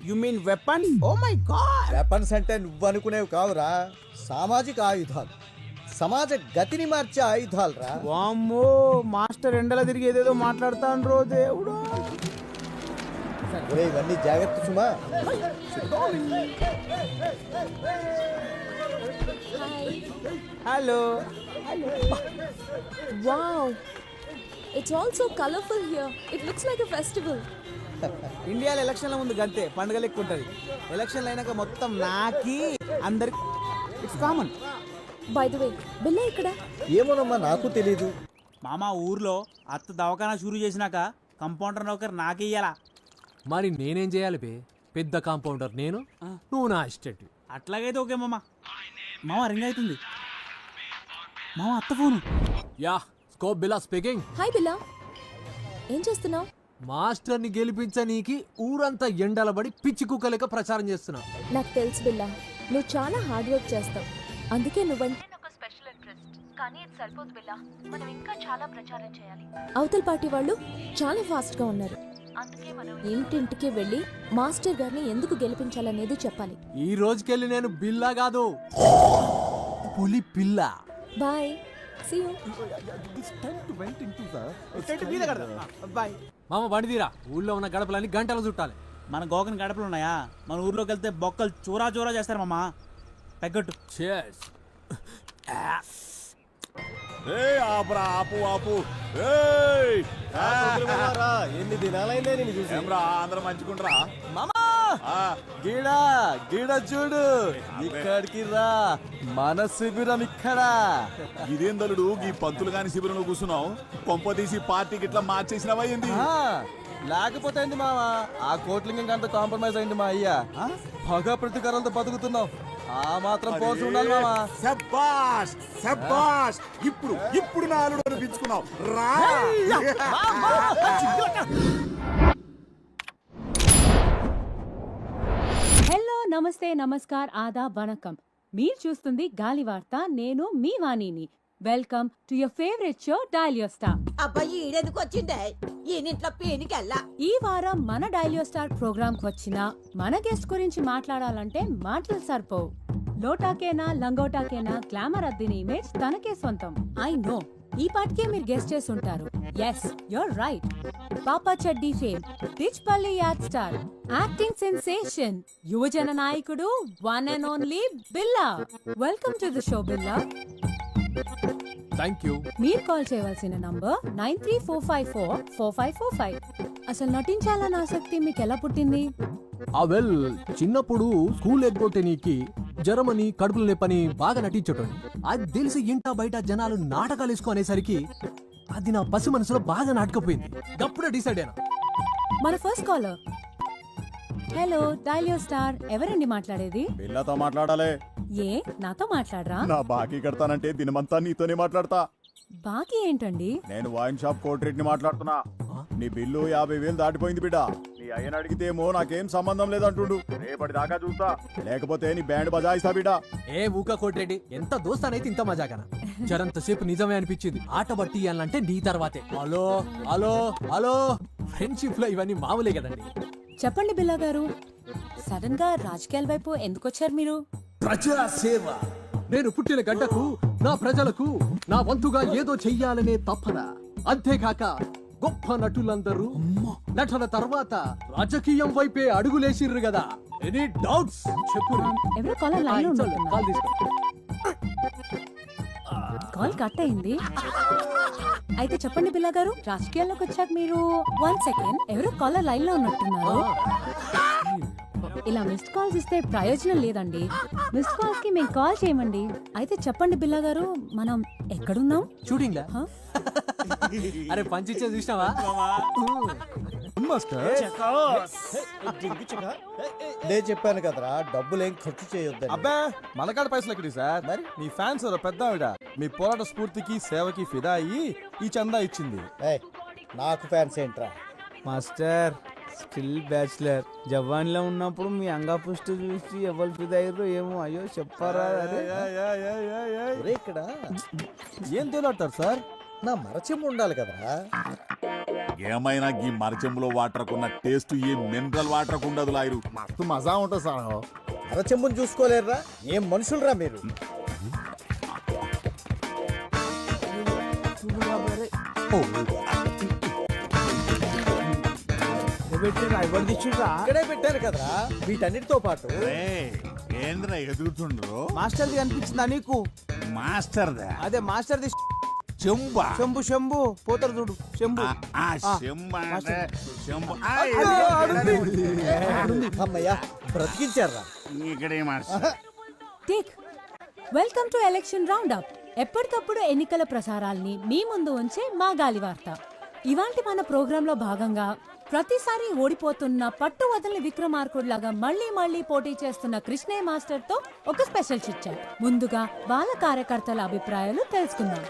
you mean weapons? Oh my god. Weapons అంటే నువ్వనుకునేవి కావురా, సామాజిక ఆయుధాలు, సమాజ గతిని మార్చే ఆయుధాలు రా. వామ్మో మాస్టర్ ఎండల తిరిగి ఏదేదో మాట్లాడుతాండ్రో దేవుడు. ఒరే ఇవన్నీ జాగ్రత్త సుమా. Hello. Wow, it's all so colourful here. It looks like a festival. ఇండియాలో ఎలక్షన్ల ముందు గంతే పండుగ లెక్క ఉంటది. ఎలక్షన్లు అయినాక మొత్తం నాకి అందరికి it's common. By the way బిల్ల ఇక్కడ? ఏమోనమ్మా నాకు తెలీదు. మామ ఊర్లో అత్త దవాఖానా షురూ చేసినాక కంపౌండర్ నౌకర్ నాకియ్యాలా. మరి నేనేం చేయాలి బే? పెద్ద కాంపౌండర్ నేను, నువ్వు నా అసిస్టెంట్. అట్లాగైతే ఓకే మామ. మామ రింగ్ అవుతుంది. మామ అత్త ఫోను. యా స్కోప్ బిల్లా స్పీకింగ్. హాయ్ బిల్లా, ఏం చేస్తున్నావు? మాస్టర్ని గెలిపించనీకి ఊరంతా ఎండలబడి పిచ్చి కుక్క లెక్క ప్రచారం చేస్తున్నా. నాకు తెలుసు బిల్లా, నువ్వు చాలా హార్డ్ వర్క్ చేస్తావు. అందుకే నువ్వంటే నాకు స్పెషల్ ఇంట్రెస్ట్. కానీ ఇది సరిపోదు బిల్లా, మనం ఇంకా చాలా ప్రచారం చేయాలి. అవతల పార్టీ వాళ్ళు చాలా ఫాస్ట్ గా ఉన్నారు. అందుకే మనం ఇంటింటికి వెళ్ళి మాస్టర్ గారిని ఎందుకు గెలిపించాలనేది చెప్పాలి. ఈ రోజుకెళ్ళి నేను బిల్లా కాదు, పులి పిల్ల. Bye, see you. బాయ్. మామ బండి తీరా, ఊళ్ళో ఉన్న గడపలన్నీ గంటలు చుట్టాలి. మన గోకని గడపలు ఉన్నాయా? మన ఊర్లోకి వెళ్తే బొక్కలు చూరా చూరా చేస్తారు మామ. పెగ్గట్టు. Cheers. ఆపురా, ఆపు ఆపు. ఏయ్! ఎన్ని దినాలైందే నేను చూసి. ఏమ్రా, అందరూ మంచుకుంట్రా? మామా గీడా గీడ చూడు, ఇక్కడికి రా, మన శిబిరం ఇక్కడ. ఇదేందలుడు ఈ పంతులు గాని శిబిరంలో కూర్చున్నావు? కొంప తీసి పార్టీకి ఇట్లా మార్చేసినవా ఏంది? లేకపోతే ఏంది మామా, ఆ కోట్లింగం అంత కాంప్రమైజ్ అయింది మా అయ్యా. పగ ప్రతీకారాలతో బతుకుతున్నావు, ఆ మాత్రం పోర్సు ఉండాలి మామా. శబ్బాష్ శబ్బాష్, ఇప్పుడు నా అల్లుడు అనిపించుకున్నావు రా. హలో, నమస్తే, నమస్కార్, ఆదాబ్, వణకం. మీరు చూస్తుంది గాలి వార్త. నేను మీ వాణిని. Welcome to your favourite show dialogue star. అబ్బాయి ఈడెందుకు వచ్చిండే? ఈయనింట్లో పీనికెళ్ళా. ఈ వారం మన డైలియో స్టార్ ప్రోగ్రామ్ కు వచ్చిన మన గెస్ట్ గురించి మాట్లాడాలంటే మాటలు సరిపోవు. లోటాకేనా లంగోటాకేనా గ్లామర్ అద్దిన ఇమేజ్ తనకే సొంతం. ఐ నో, ఈ పాటికే మీరు గెస్ట్ చేసి ఉంటారు. Yes, you're right. పాపా చెడ్డీ fame, Richpalli ad star, acting sensation, యువజన నాయకుడు, one and only Billa. Welcome to the show Billa. Thank you. మీరు కాల్ చేయవలసిన నంబర్ 9345445545. అసలు నటించాలన్న ఆసక్తి మీకు ఎలా పుట్టింది? వెల్, చిన్నప్పుడు స్కూల్ ఎగ్గొట్టే నీకి జరమని కడుపులు నొప్పని బాగా నటించటం. అది తెలిసి ఇంట బయట జనాలు నాటకాలు వేసుకునేసరికి అది నా పసి మనసులో బాగా నాటకపోయింది. అప్పుడే డిసైడ్ అయినా. మన ఫస్ట్ కాలర్. హలో, డైలియో స్టార్, ఎవరండి మాట్లాడేది? బిల్లతో మాట్లాడాలి. ఏ, నాతో మాట్లాడరా? నా బాకీ కడతానంటే దినమంతా నీతోనే మాట్లాడతా. బాకీ ఏంటండి? నేను వైన్ షాప్ కోట్రెడ్ని మాట్లాడుతున్నా. నీ బిల్లు 50,000 దాటిపోయింది బిడ్డ. నీ అయ్యని అడిగితేమో నాకేం సంబంధం లేదంటుండు. రేపటి దాకా చూస్తా, లేకపోతే నీ బ్యాండ్ బజాయిస్తా బిడ్డ. ఏ ఊక కోటిరెడ్డి, ఎంత దోస్తానైతే ఇంత మజాకనా? జరంతసేపు నిజమే అనిపించింది. ఆట బట్టి అనంటే నీ తర్వాతే. హలో హలో హలో, ఫ్రెండ్షిప్ లో ఇవన్నీ మామూలే కదండి. చెప్పండి బిల్లా గారు, సడన్ గా రాజకీయాల వైపు ఎందుకు వచ్చారు మీరు? ప్రజా సేవ. నేను పుట్టిన గడ్డకు, నా ప్రజలకు నా వంతుగా ఏదో చెయ్యాలనే తపన. అంతేకాక గొప్ప నటులందరూ నటన తర్వాత రాజకీయం వైపే అడుగులేసిర్రు కదా. ఎనీ డౌట్స్ చెప్పు. ఎవరో కాలర్ లైన్ లో ఉన్నారు. కాల్ తీసుకో. కాల్ కట్ అయింది. అయితే చెప్పండి బిల్లా గారు, రాజకీయాల్లోకి వచ్చాక మీరు 1 సెకండ్, ఎవరో కాలర్ లైన్ లో ఉన్నట్టున్నారు. ఇలా మిస్డ్ కాల్స్ ఇస్తే ప్రయోజనం లేదండి. మిస్డ్ కాల్స్ కి మేము కాల్ చేయమండి. అయితే చెప్పండి బిల్లా గారు, మనం ఎక్కడున్నాం? షూటింగ్ లా? అరే పంచిచ్చే చూసినావా? నేను చెప్పాను కదరా, డబ్బులేం ఖర్చు చేయొద్దని. అబ్బా, మనకాడ పైసలు ఎక్కడి సార్? మరి మీ ఫ్యాన్స్ పెద్ద ఆవిడ మీ పోరాట స్ఫూర్తికి సేవకి ఫిదా అయ్యి ఈ చందా ఇచ్చింది. ఏయ్, నాకు ఫ్యాన్స్ ఏంట్రా? Master still bachelor. జవాన్లో ఉన్నప్పుడు మీ అంగాపుష్టి చూసి ఎవరు ఫిదయ్యారో ఏమో. అయ్యో చెప్పారా? ఒరే, ఇక్కడ ఏం తేలాడతారు సార్? నా మరచెంబు ఉండాలి కదరా. ఏమైనా ఈ మరచెంబులో వాటర్ కున్న టేస్ట్ ఏ మినరల్ వాటర్ ఉండదు లాయరు. మస్తు మజా ఉంటుంది సార్. మరచెంబుని చూసుకోలేరురా? ఏం మనుషులరా మీరు? ఇక్కడే పెట్టారు కదరా వీటన్నిటితో పాటు. ఏంద్రా ఎదుగుతుండ్రు? మాస్టర్ది కనిపించిందా నీకు? మాస్టర్ అదే మాస్టర్ది చెంబా. శంభు శంభు పోతారు చూడు. శంభు అమ్మయ్యా, బ్రతికించారా? Take. Welcome to election roundup. ఎప్పటికప్పుడు ఎన్నికల ప్రసారాల్ని మీ ముందు ఉంచే మా గాలి వార్త. ఇవాంటి మన ప్రోగ్రాంలో భాగంగా ప్రతిసారి ఓడిపోతున్న పట్టు వదలని విక్రమార్కుడిలాగా మళ్ళీ పోటీ చేస్తున్న కృష్ణయ్య మాస్టర్ తో ఒక స్పెషల్ చిట్ చాట్. ముందుగా వాళ్ళ కార్యకర్తల అభిప్రాయాలు తెలుసుకుందాం.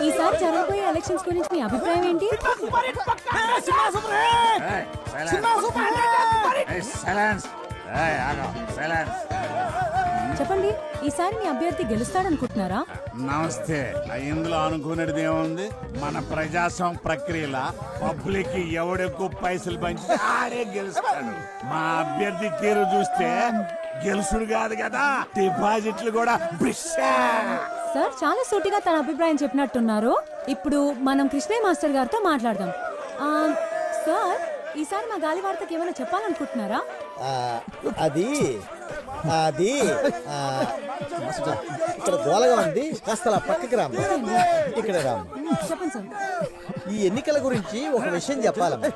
ఈసారి జరగబోయే ఎలక్షన్స్ గురించి మీ అభిప్రాయం ఏంటి? చెప్పండి, ఈసారి మీ అభ్యర్థి గెలుస్తాడనుకుంటున్నారా? నమస్తే. ఇందులో అనుకునేది ఏముంది? మన ప్రజాస్వామ్య ప్రక్రియల పబ్లిక్ ఎవడెక్కువ పైసలు పంచి ఆడే గెలుస్తాడు. మా అభ్యర్థి తీరు చూస్తే గెలుసుడు కాదు కదా, డిపాజిట్లు కూడా సార్ చాలా సూటిగా తన అభిప్రాయం చెప్పినట్టున్నారు. ఇప్పుడు మనం కృష్ణయ్య మాస్టర్ గారితో మాట్లాడదాం. సార్, ఈసారి మా గాలి వార్తకి ఏమైనా చెప్పాలనుకుంటున్నారా? అది అది ఇక్కడ గోలగా ఉంది, కాస్త అలా పక్కకి రాము. ఇక్కడ రాము. చెప్పండి సార్. ఈ ఎన్నికల గురించి ఒక విషయం చెప్పాలమ్మా.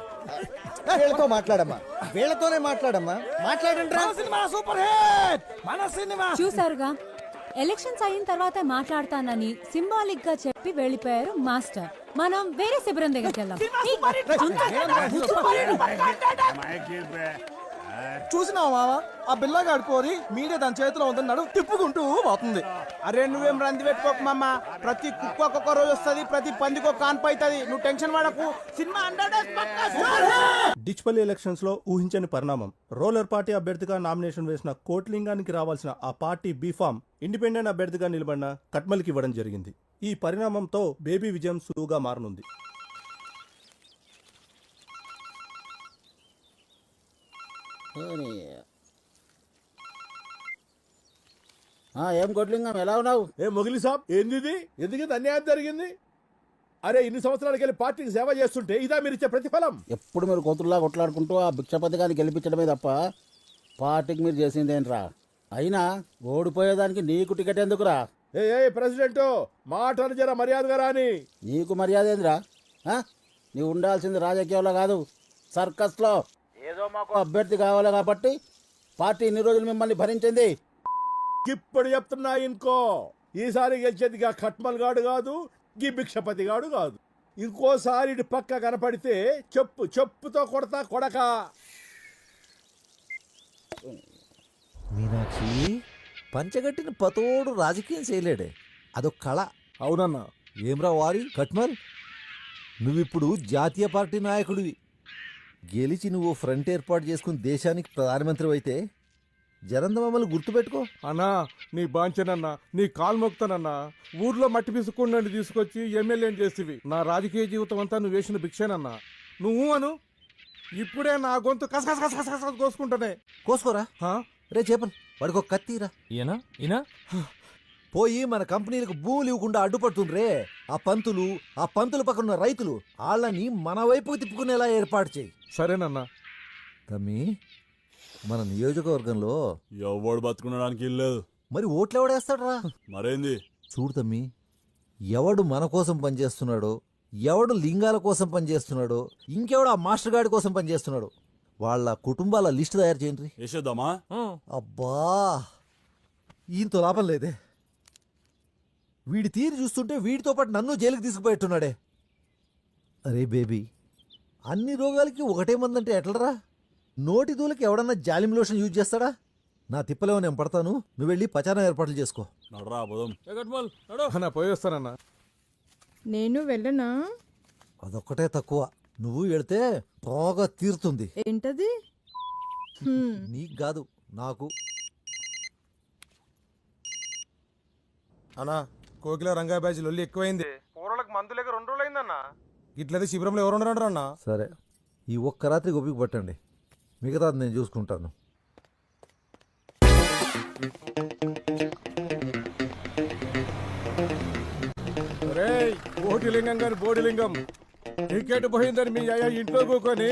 వీళ్ళతో మాట్లాడమ్మా, వీళ్ళతోనే మాట్లాడమ్మా. మాట్లాడండి రా. చూసారుగా, ఎలక్షన్స్ అయిన తర్వాత మాట్లాడతానని సింబాలిక్ గా చెప్పి వెళ్ళిపోయారు మాస్టర్. మనం వేరే శిబిరం దగ్గరికి వెళ్దాం. చూసినావా మావా, ఆ బిల్లగాడు పోరి మీడియా దాని చేతిలో ఉందన్నాడు, తిప్పుకుంటూ పోతుంది. అరే నువ్వేం రంది పెట్టుకోకు మామ. ప్రతి కుక్క ఒక్కొక్క రోజు వస్తుంది, ప్రతి పందికి ఒక కాన్పు అవుతుంది. నువ్వు టెన్షన్ పడకు. సినిమా డిచ్పల్లి ఎలక్షన్స్ లో ఊహించని పరిణామం. రోలర్ పార్టీ అభ్యర్థిగా నామినేషన్ వేసిన కోట్లింగానికి రావాల్సిన ఆ పార్టీ బీఫామ్ ఇండిపెండెంట్ అభ్యర్థిగా నిలబడిన కట్మల్కి ఇవ్వడం జరిగింది. ఈ పరిణామంతో బేబీ విజయం సులువుగా మారనుంది. ఏం కొట్లింగం, ఎలా ఉన్నావు? ఏ మొగిలి సాబ్, ఏంది ఇది? ఎందుకు ఇంత అన్యాయం జరిగింది? అరే ఇన్ని సంవత్సరాలకి వెళ్ళి పార్టీకి సేవ చేస్తుంటే ఇదా మీరు ఇచ్చే ప్రతిఫలం? ఎప్పుడు మీరు కోతుల్లా కొట్లాడుకుంటూ ఆ భిక్ష పథకాన్ని గెలిపించడమే తప్ప పార్టీకి మీరు చేసిందేంట్రా? అయినా ఓడిపోయేదానికి నీకు టికెట్ ఎందుకురా? ఏ ప్రెసిడెంట్, మాటను జర మర్యాదగా రాని. నీకు మర్యాద ఏందిరా? నీవు ఉండాల్సింది రాజకీయంలో కాదు, సర్కస్లో. ఏదో మాకు అభ్యర్థి కావాలి కాబట్టి పార్టీ ఇన్ని రోజులు మిమ్మల్ని భరించింది. ఇప్పుడు చెప్తున్నా ఇంకో, ఈసారి గెలిచేది గా ఖట్మల్ గాడు కాదు, గీ భిక్షపతి గాడు కాదు. ఇంకోసారి ఇటు పక్క కనపడితే చెప్పుతో కొడతా కొడక. మీనాక్షి, పంచగట్టిన పతోడు రాజకీయం చేయలేడే, అదొక కళ. అవునన్నా. ఏమ్రా వారి కట్మల్, నువ్విప్పుడు జాతీయ పార్టీ నాయకుడివి. గెలిచి నువ్వు ఫ్రంట్ ఏర్పాటు చేసుకుని దేశానికి ప్రధానమంత్రి అయితే జనంత మమ్మల్ని గుర్తుపెట్టుకో. అన్నా నీ బాంచనన్నా, నీ కాలు మొక్తానన్నా. ఊర్లో మట్టి పిసుకుండా తీసుకొచ్చి ఎమ్మెల్యేని చేసివి. నా రాజకీయ జీవితం అంతా నువ్వు వేసిన భిక్షేనన్నా. నువ్వు అను, ఇప్పుడే నా గొంతు కసకస కోసుకుంటానే. కోసుకోరా రే చేపలు, వాడికి ఒక కత్తిరా. ఈయన పోయి మన కంపెనీలకు భూములు ఇవ్వకుండా అడ్డుపడుతుండ్రే ఆ పంతులు పక్కన ఉన్న రైతులు, వాళ్ళని మన వైపుకు తిప్పుకునేలా ఏర్పాటు చేయి. సరేనన్నా. తమ్మి, మన నియోజకవర్గంలో ఎవడు బతుకునడానికి ఇల్లేదు. మరి ఓట్లు ఎవడేస్తాడరా? మరేంది? చూడు తమ్మి, ఎవడు మన కోసం పనిచేస్తున్నాడో, ఎవడు లింగాల కోసం పనిచేస్తున్నాడో, ఇంకెవడు ఆ మాస్టర్ గాడి కోసం పనిచేస్తున్నాడో వాళ్ళ కుటుంబాల లిస్టు తయారు చేయండి. వేసేద్దామా? అబ్బా, ఈయనతో లాభం లేదే. వీడి తీరు చూస్తుంటే వీడితో పాటు నన్ను జైలుకి తీసుకుపోయేట్టున్నాడే. అరే బేబీ, అన్ని రోగాలకి ఒకటే మందంటే ఎట్లరా? నోటి దూలకి ఎవడన్నా జాలిం లోషన్ యూజ్ చేస్తాడా? నా తిప్పలేమో నేను పడతాను, నువ్వు వెళ్ళి పచారం ఏర్పాట్లు చేసుకో. నడరా పోదాం. అన్నా పోయేస్తానన్నా. నేను వెళ్ళనా? అదొక్కటే తక్కువ, నువ్వు వెళితే బాగా తీరుతుంది. ఏంటది? నీకు కాదు, నాకు. అన్నా, కోకిల రంగా బ్యాచ్ లొల్లి ఎక్కువైంది. కూరలకు మందు లేక 2 రోజులు అయిందన్నా. ఇట్లయితే శిబిరంలో ఎవరు ఉండరు అన్నా. సరే, ఈ ఒక్క రాత్రి గొప్పికి పట్టండి, మిగతాది నేను చూసుకుంటాను. కోటిలింగం గారి బోడిలింగం టికెట్ పోయిందని మీ అయ్యా ఇంట్లో కూకొని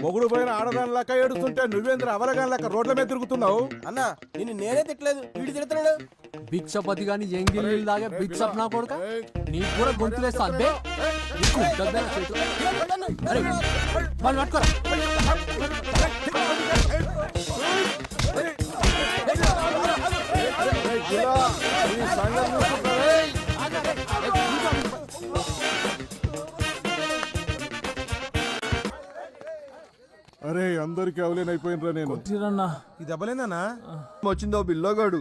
మొగుడు పోయిన ఆడదాని లెక్క ఏడుస్తుంటే నువ్వేంద్ర అవలగాని లెక్క రోడ్ల మీద తిరుగుతున్నావు. అన్నా, నిన్ను నేనే తిట్టలేదు, వీడి తిడుతున్నాడు. భిక్షపతి గాని ఎంగిల్ దాగా భిక్షప్ నా కొడుక, నీకు కూడా గొంతులేస్తా. అరే అందరికి అవలేనైపోయినరా నేను. ఇది దెబ్బలేందన్నా? వచ్చిందో బిల్లగాడు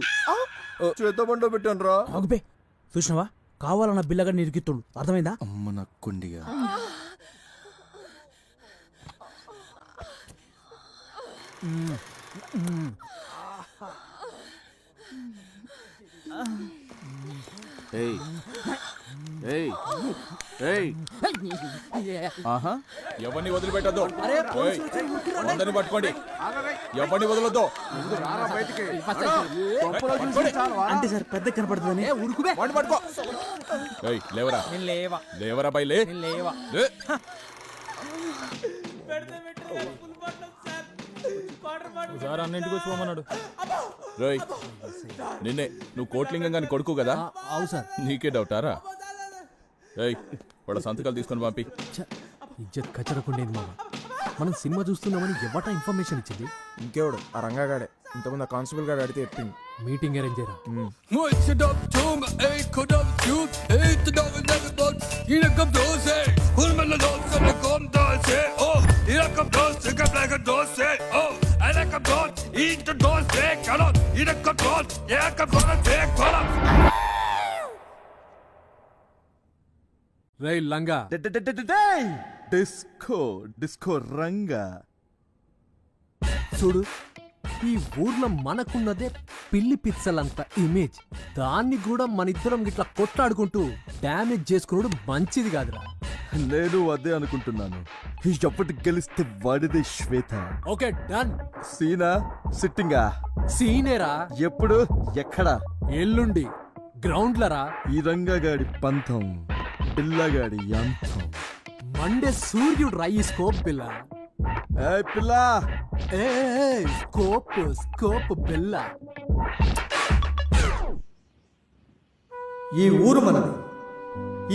చేత బండో పెట్టాను రా. చూసినావా, కావాలన్న బిల్లగా నిరికిత్తుడు, అర్థమైందా? అమ్మ నక్కుండిగా. ఏయ్ ఏయ్ ఆహా ఎవరిని వదిలిపెట్టద్దు అందరిని పట్టుకోండి ఎవరిని వదలొద్దు అంటే సార్ పెద్ద కనపడుతుందని వాడిని పట్టుకో ఏయ్ లేవరా లేవరా బై లే లే. రేయ్ నిన్నే నువ్వు కోట్లింగం గాని కొడుకు కదా అవు సార్. నీకే డౌటారా ఏయ్ వాళ్ళ సంతకాలు తీసుకొని పంపి ఇజ్జత్ కచ్చడకుండేది మామ. మనం సినిమా చూస్తున్నామని ఎవట ఇన్ఫర్మేషన్ ఇచ్చింది? ఇంకెవడు ఆ రంగాగాడే ఇంతకుముందు ఆ కానిస్టేబుల్ గాడు అడిగితే చెప్పింది. మీటింగ్ అరేంజ్ చేయరా? రే లంగా, డిస్కో డిస్కో రంగా చూడు ఈ ఊర్లో మనకున్నదే పిల్లి పిచ్చలంత ఇమేజ్. దాన్ని కూడా మనిద్దరం ఇట్లా కొట్లాడుకుంటూ డ్యామేజ్ చేసుకున్నాడు మంచిది కాదురా. నేను అదే అనుకుంటున్నాను. ఎప్పటికి గెలిస్తే వాడిదే శ్వేత. Okay done. సీనా సిట్టింగా సీనేరా. ఎప్పుడు ఎక్కడా? ఎల్లుండి గ్రౌండ్లరా. ఈ రంగగాడి పంతం పిల్లగాడి యంత్రం. మండే సూర్యుడు రాయి స్కోప్ పిల్ల. ఏ పిల్ల ఏ స్కోప్ స్కోప్ పిల్ల. ఈ ఊరు మనది,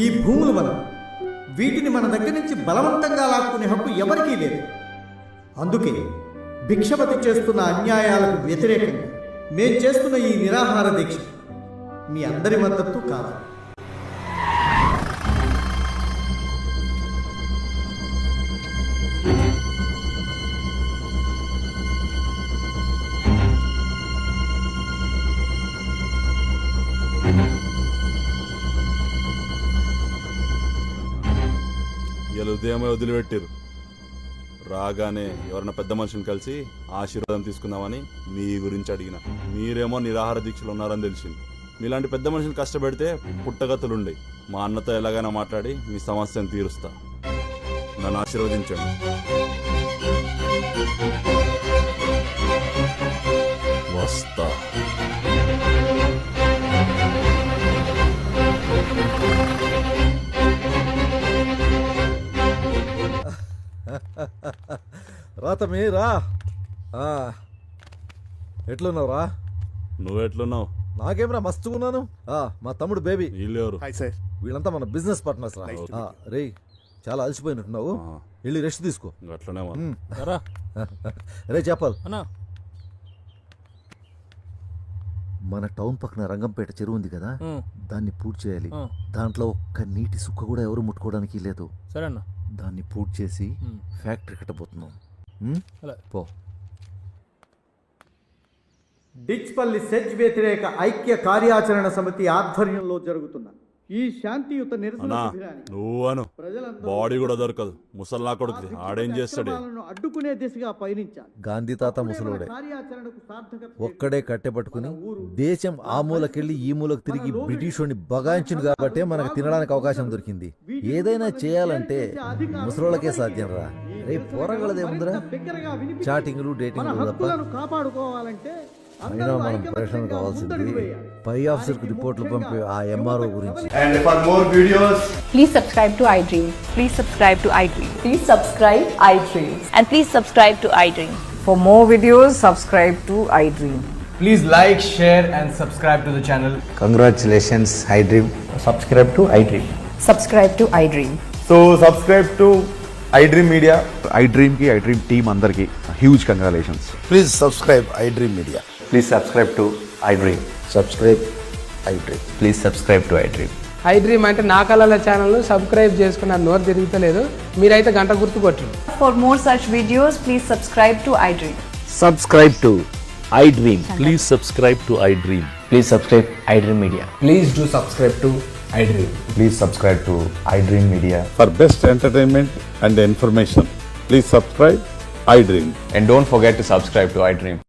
ఈ భూములు మనది. వీటిని మన దగ్గర నుంచి బలవంతంగా లాక్కునే హక్కు ఎవరికీ లేదు. అందుకే భిక్షపతి చేస్తున్న అన్యాయాలకు వ్యతిరేకంగా మేం చేస్తున్న ఈ నిరాహార దీక్ష మీ అందరి మద్దతు కావాలి. ఇలా ఉదయమే వదిలిపెట్టారు. రాగానే ఎవరన్నా పెద్ద మనుషుని కలిసి ఆశీర్వాదం తీసుకుందామని మీ గురించి అడిగిన. మీరేమో నిరాహార దీక్షలు ఉన్నారని తెలిసింది. మీలాంటి పెద్ద మనుషులు కష్టపెడితే పుట్టగతులుండే. మా అన్నతో ఎలాగైనా మాట్లాడి మీ సమస్యను తీరుస్తా. నన్ను ఆశీర్వదించండి. వస్తా. రాతమే రా. ఎట్లున్నావురా? నువ్వెట్లున్నావు? నాకేమరా మస్తుకున్నాను. మా తమ్ముడు బేబీ. వీళ్ళెవరు? వీళ్ళంతా మన బిజినెస్ పార్ట్నర్స్ రా. రే చాలా అలసిపోయినట్టున్నావు, వెళ్ళి రెస్ట్ తీసుకో. అట్లనే రే చెప్పాలి, మన టౌన్ పక్కన రంగంపేట చెరువు ఉంది కదా, దాన్ని పూర్తి చేయాలి. దాంట్లో ఒక్క నీటి సుక్క కూడా ఎవరు ముట్టుకోవడానికి లేదు. సరేనా? దాన్ని పూర్తి చేసి ఫ్యాక్టరీ కట్టబోతున్నాం. పో. డిచ్పల్లి సెజ్ వ్యతిరేక ఐక్య కార్యాచరణ సమితి ఆధ్వర్యంలో జరుగుతున్న ఈ శాంతియుత నిరసన శిబిరానికి నువ్వు అను బాడీ కూడా దొరకదు. ముసల్లా కొడుకు ఆడేం చేస్తాడు? అడ్డుకునే దిశగా పయనించాలి. గాంధీ తాత ముసలోడే ఒక్కడే కట్టె పట్టుకుని దేశం ఆ మూలకెళ్ళి ఈ మూలకు తిరిగి బ్రిటిష్ వాడిని బగాయించిండు కాబట్టే మనకు తినడానికి అవకాశం దొరికింది. ఏదైనా చేయాలంటే ముసలోళ్ళకే సాధ్యం రా. రే పోరగలదేముందిరా, చాటింగ్లు డేటింగ్లు తప్ప. కాపాడుకోవాలంటే అయినా మనం ప్రశ్న కావాల్సింది పై ఆఫీసర్కి రిపోర్ట్లు పంపే ఆ ఎంఆర్ఓ గురించి. And for more videos, Please subscribe to iDream. Please subscribe to iDream. Please subscribe iDream. And please subscribe to iDream. For more videos, subscribe to iDream. Please like, share and subscribe to the channel. Congratulations iDream. Subscribe to iDream. Subscribe to iDream. so subscribe to iDream Media. iDream ki iDream team andarki huge congratulations. Please subscribe iDream Media. Please subscribe to iDream. Subscribe iDream. Please subscribe to iDream. iDream అంటే నా కళల ఛానల్ సబ్స్క్రైబ్ చేసుకున్న నోరు తిరుగుతలేదు. మీరైతే గంట గుర్తు కొట్టండి. For more such videos, please subscribe to iDream. Subscribe to iDream. Please subscribe to iDream. Please subscribe iDream Media. Please do subscribe to iDream. Please subscribe to iDream Media. For best entertainment and information, please subscribe iDream. And don't forget to subscribe to iDream.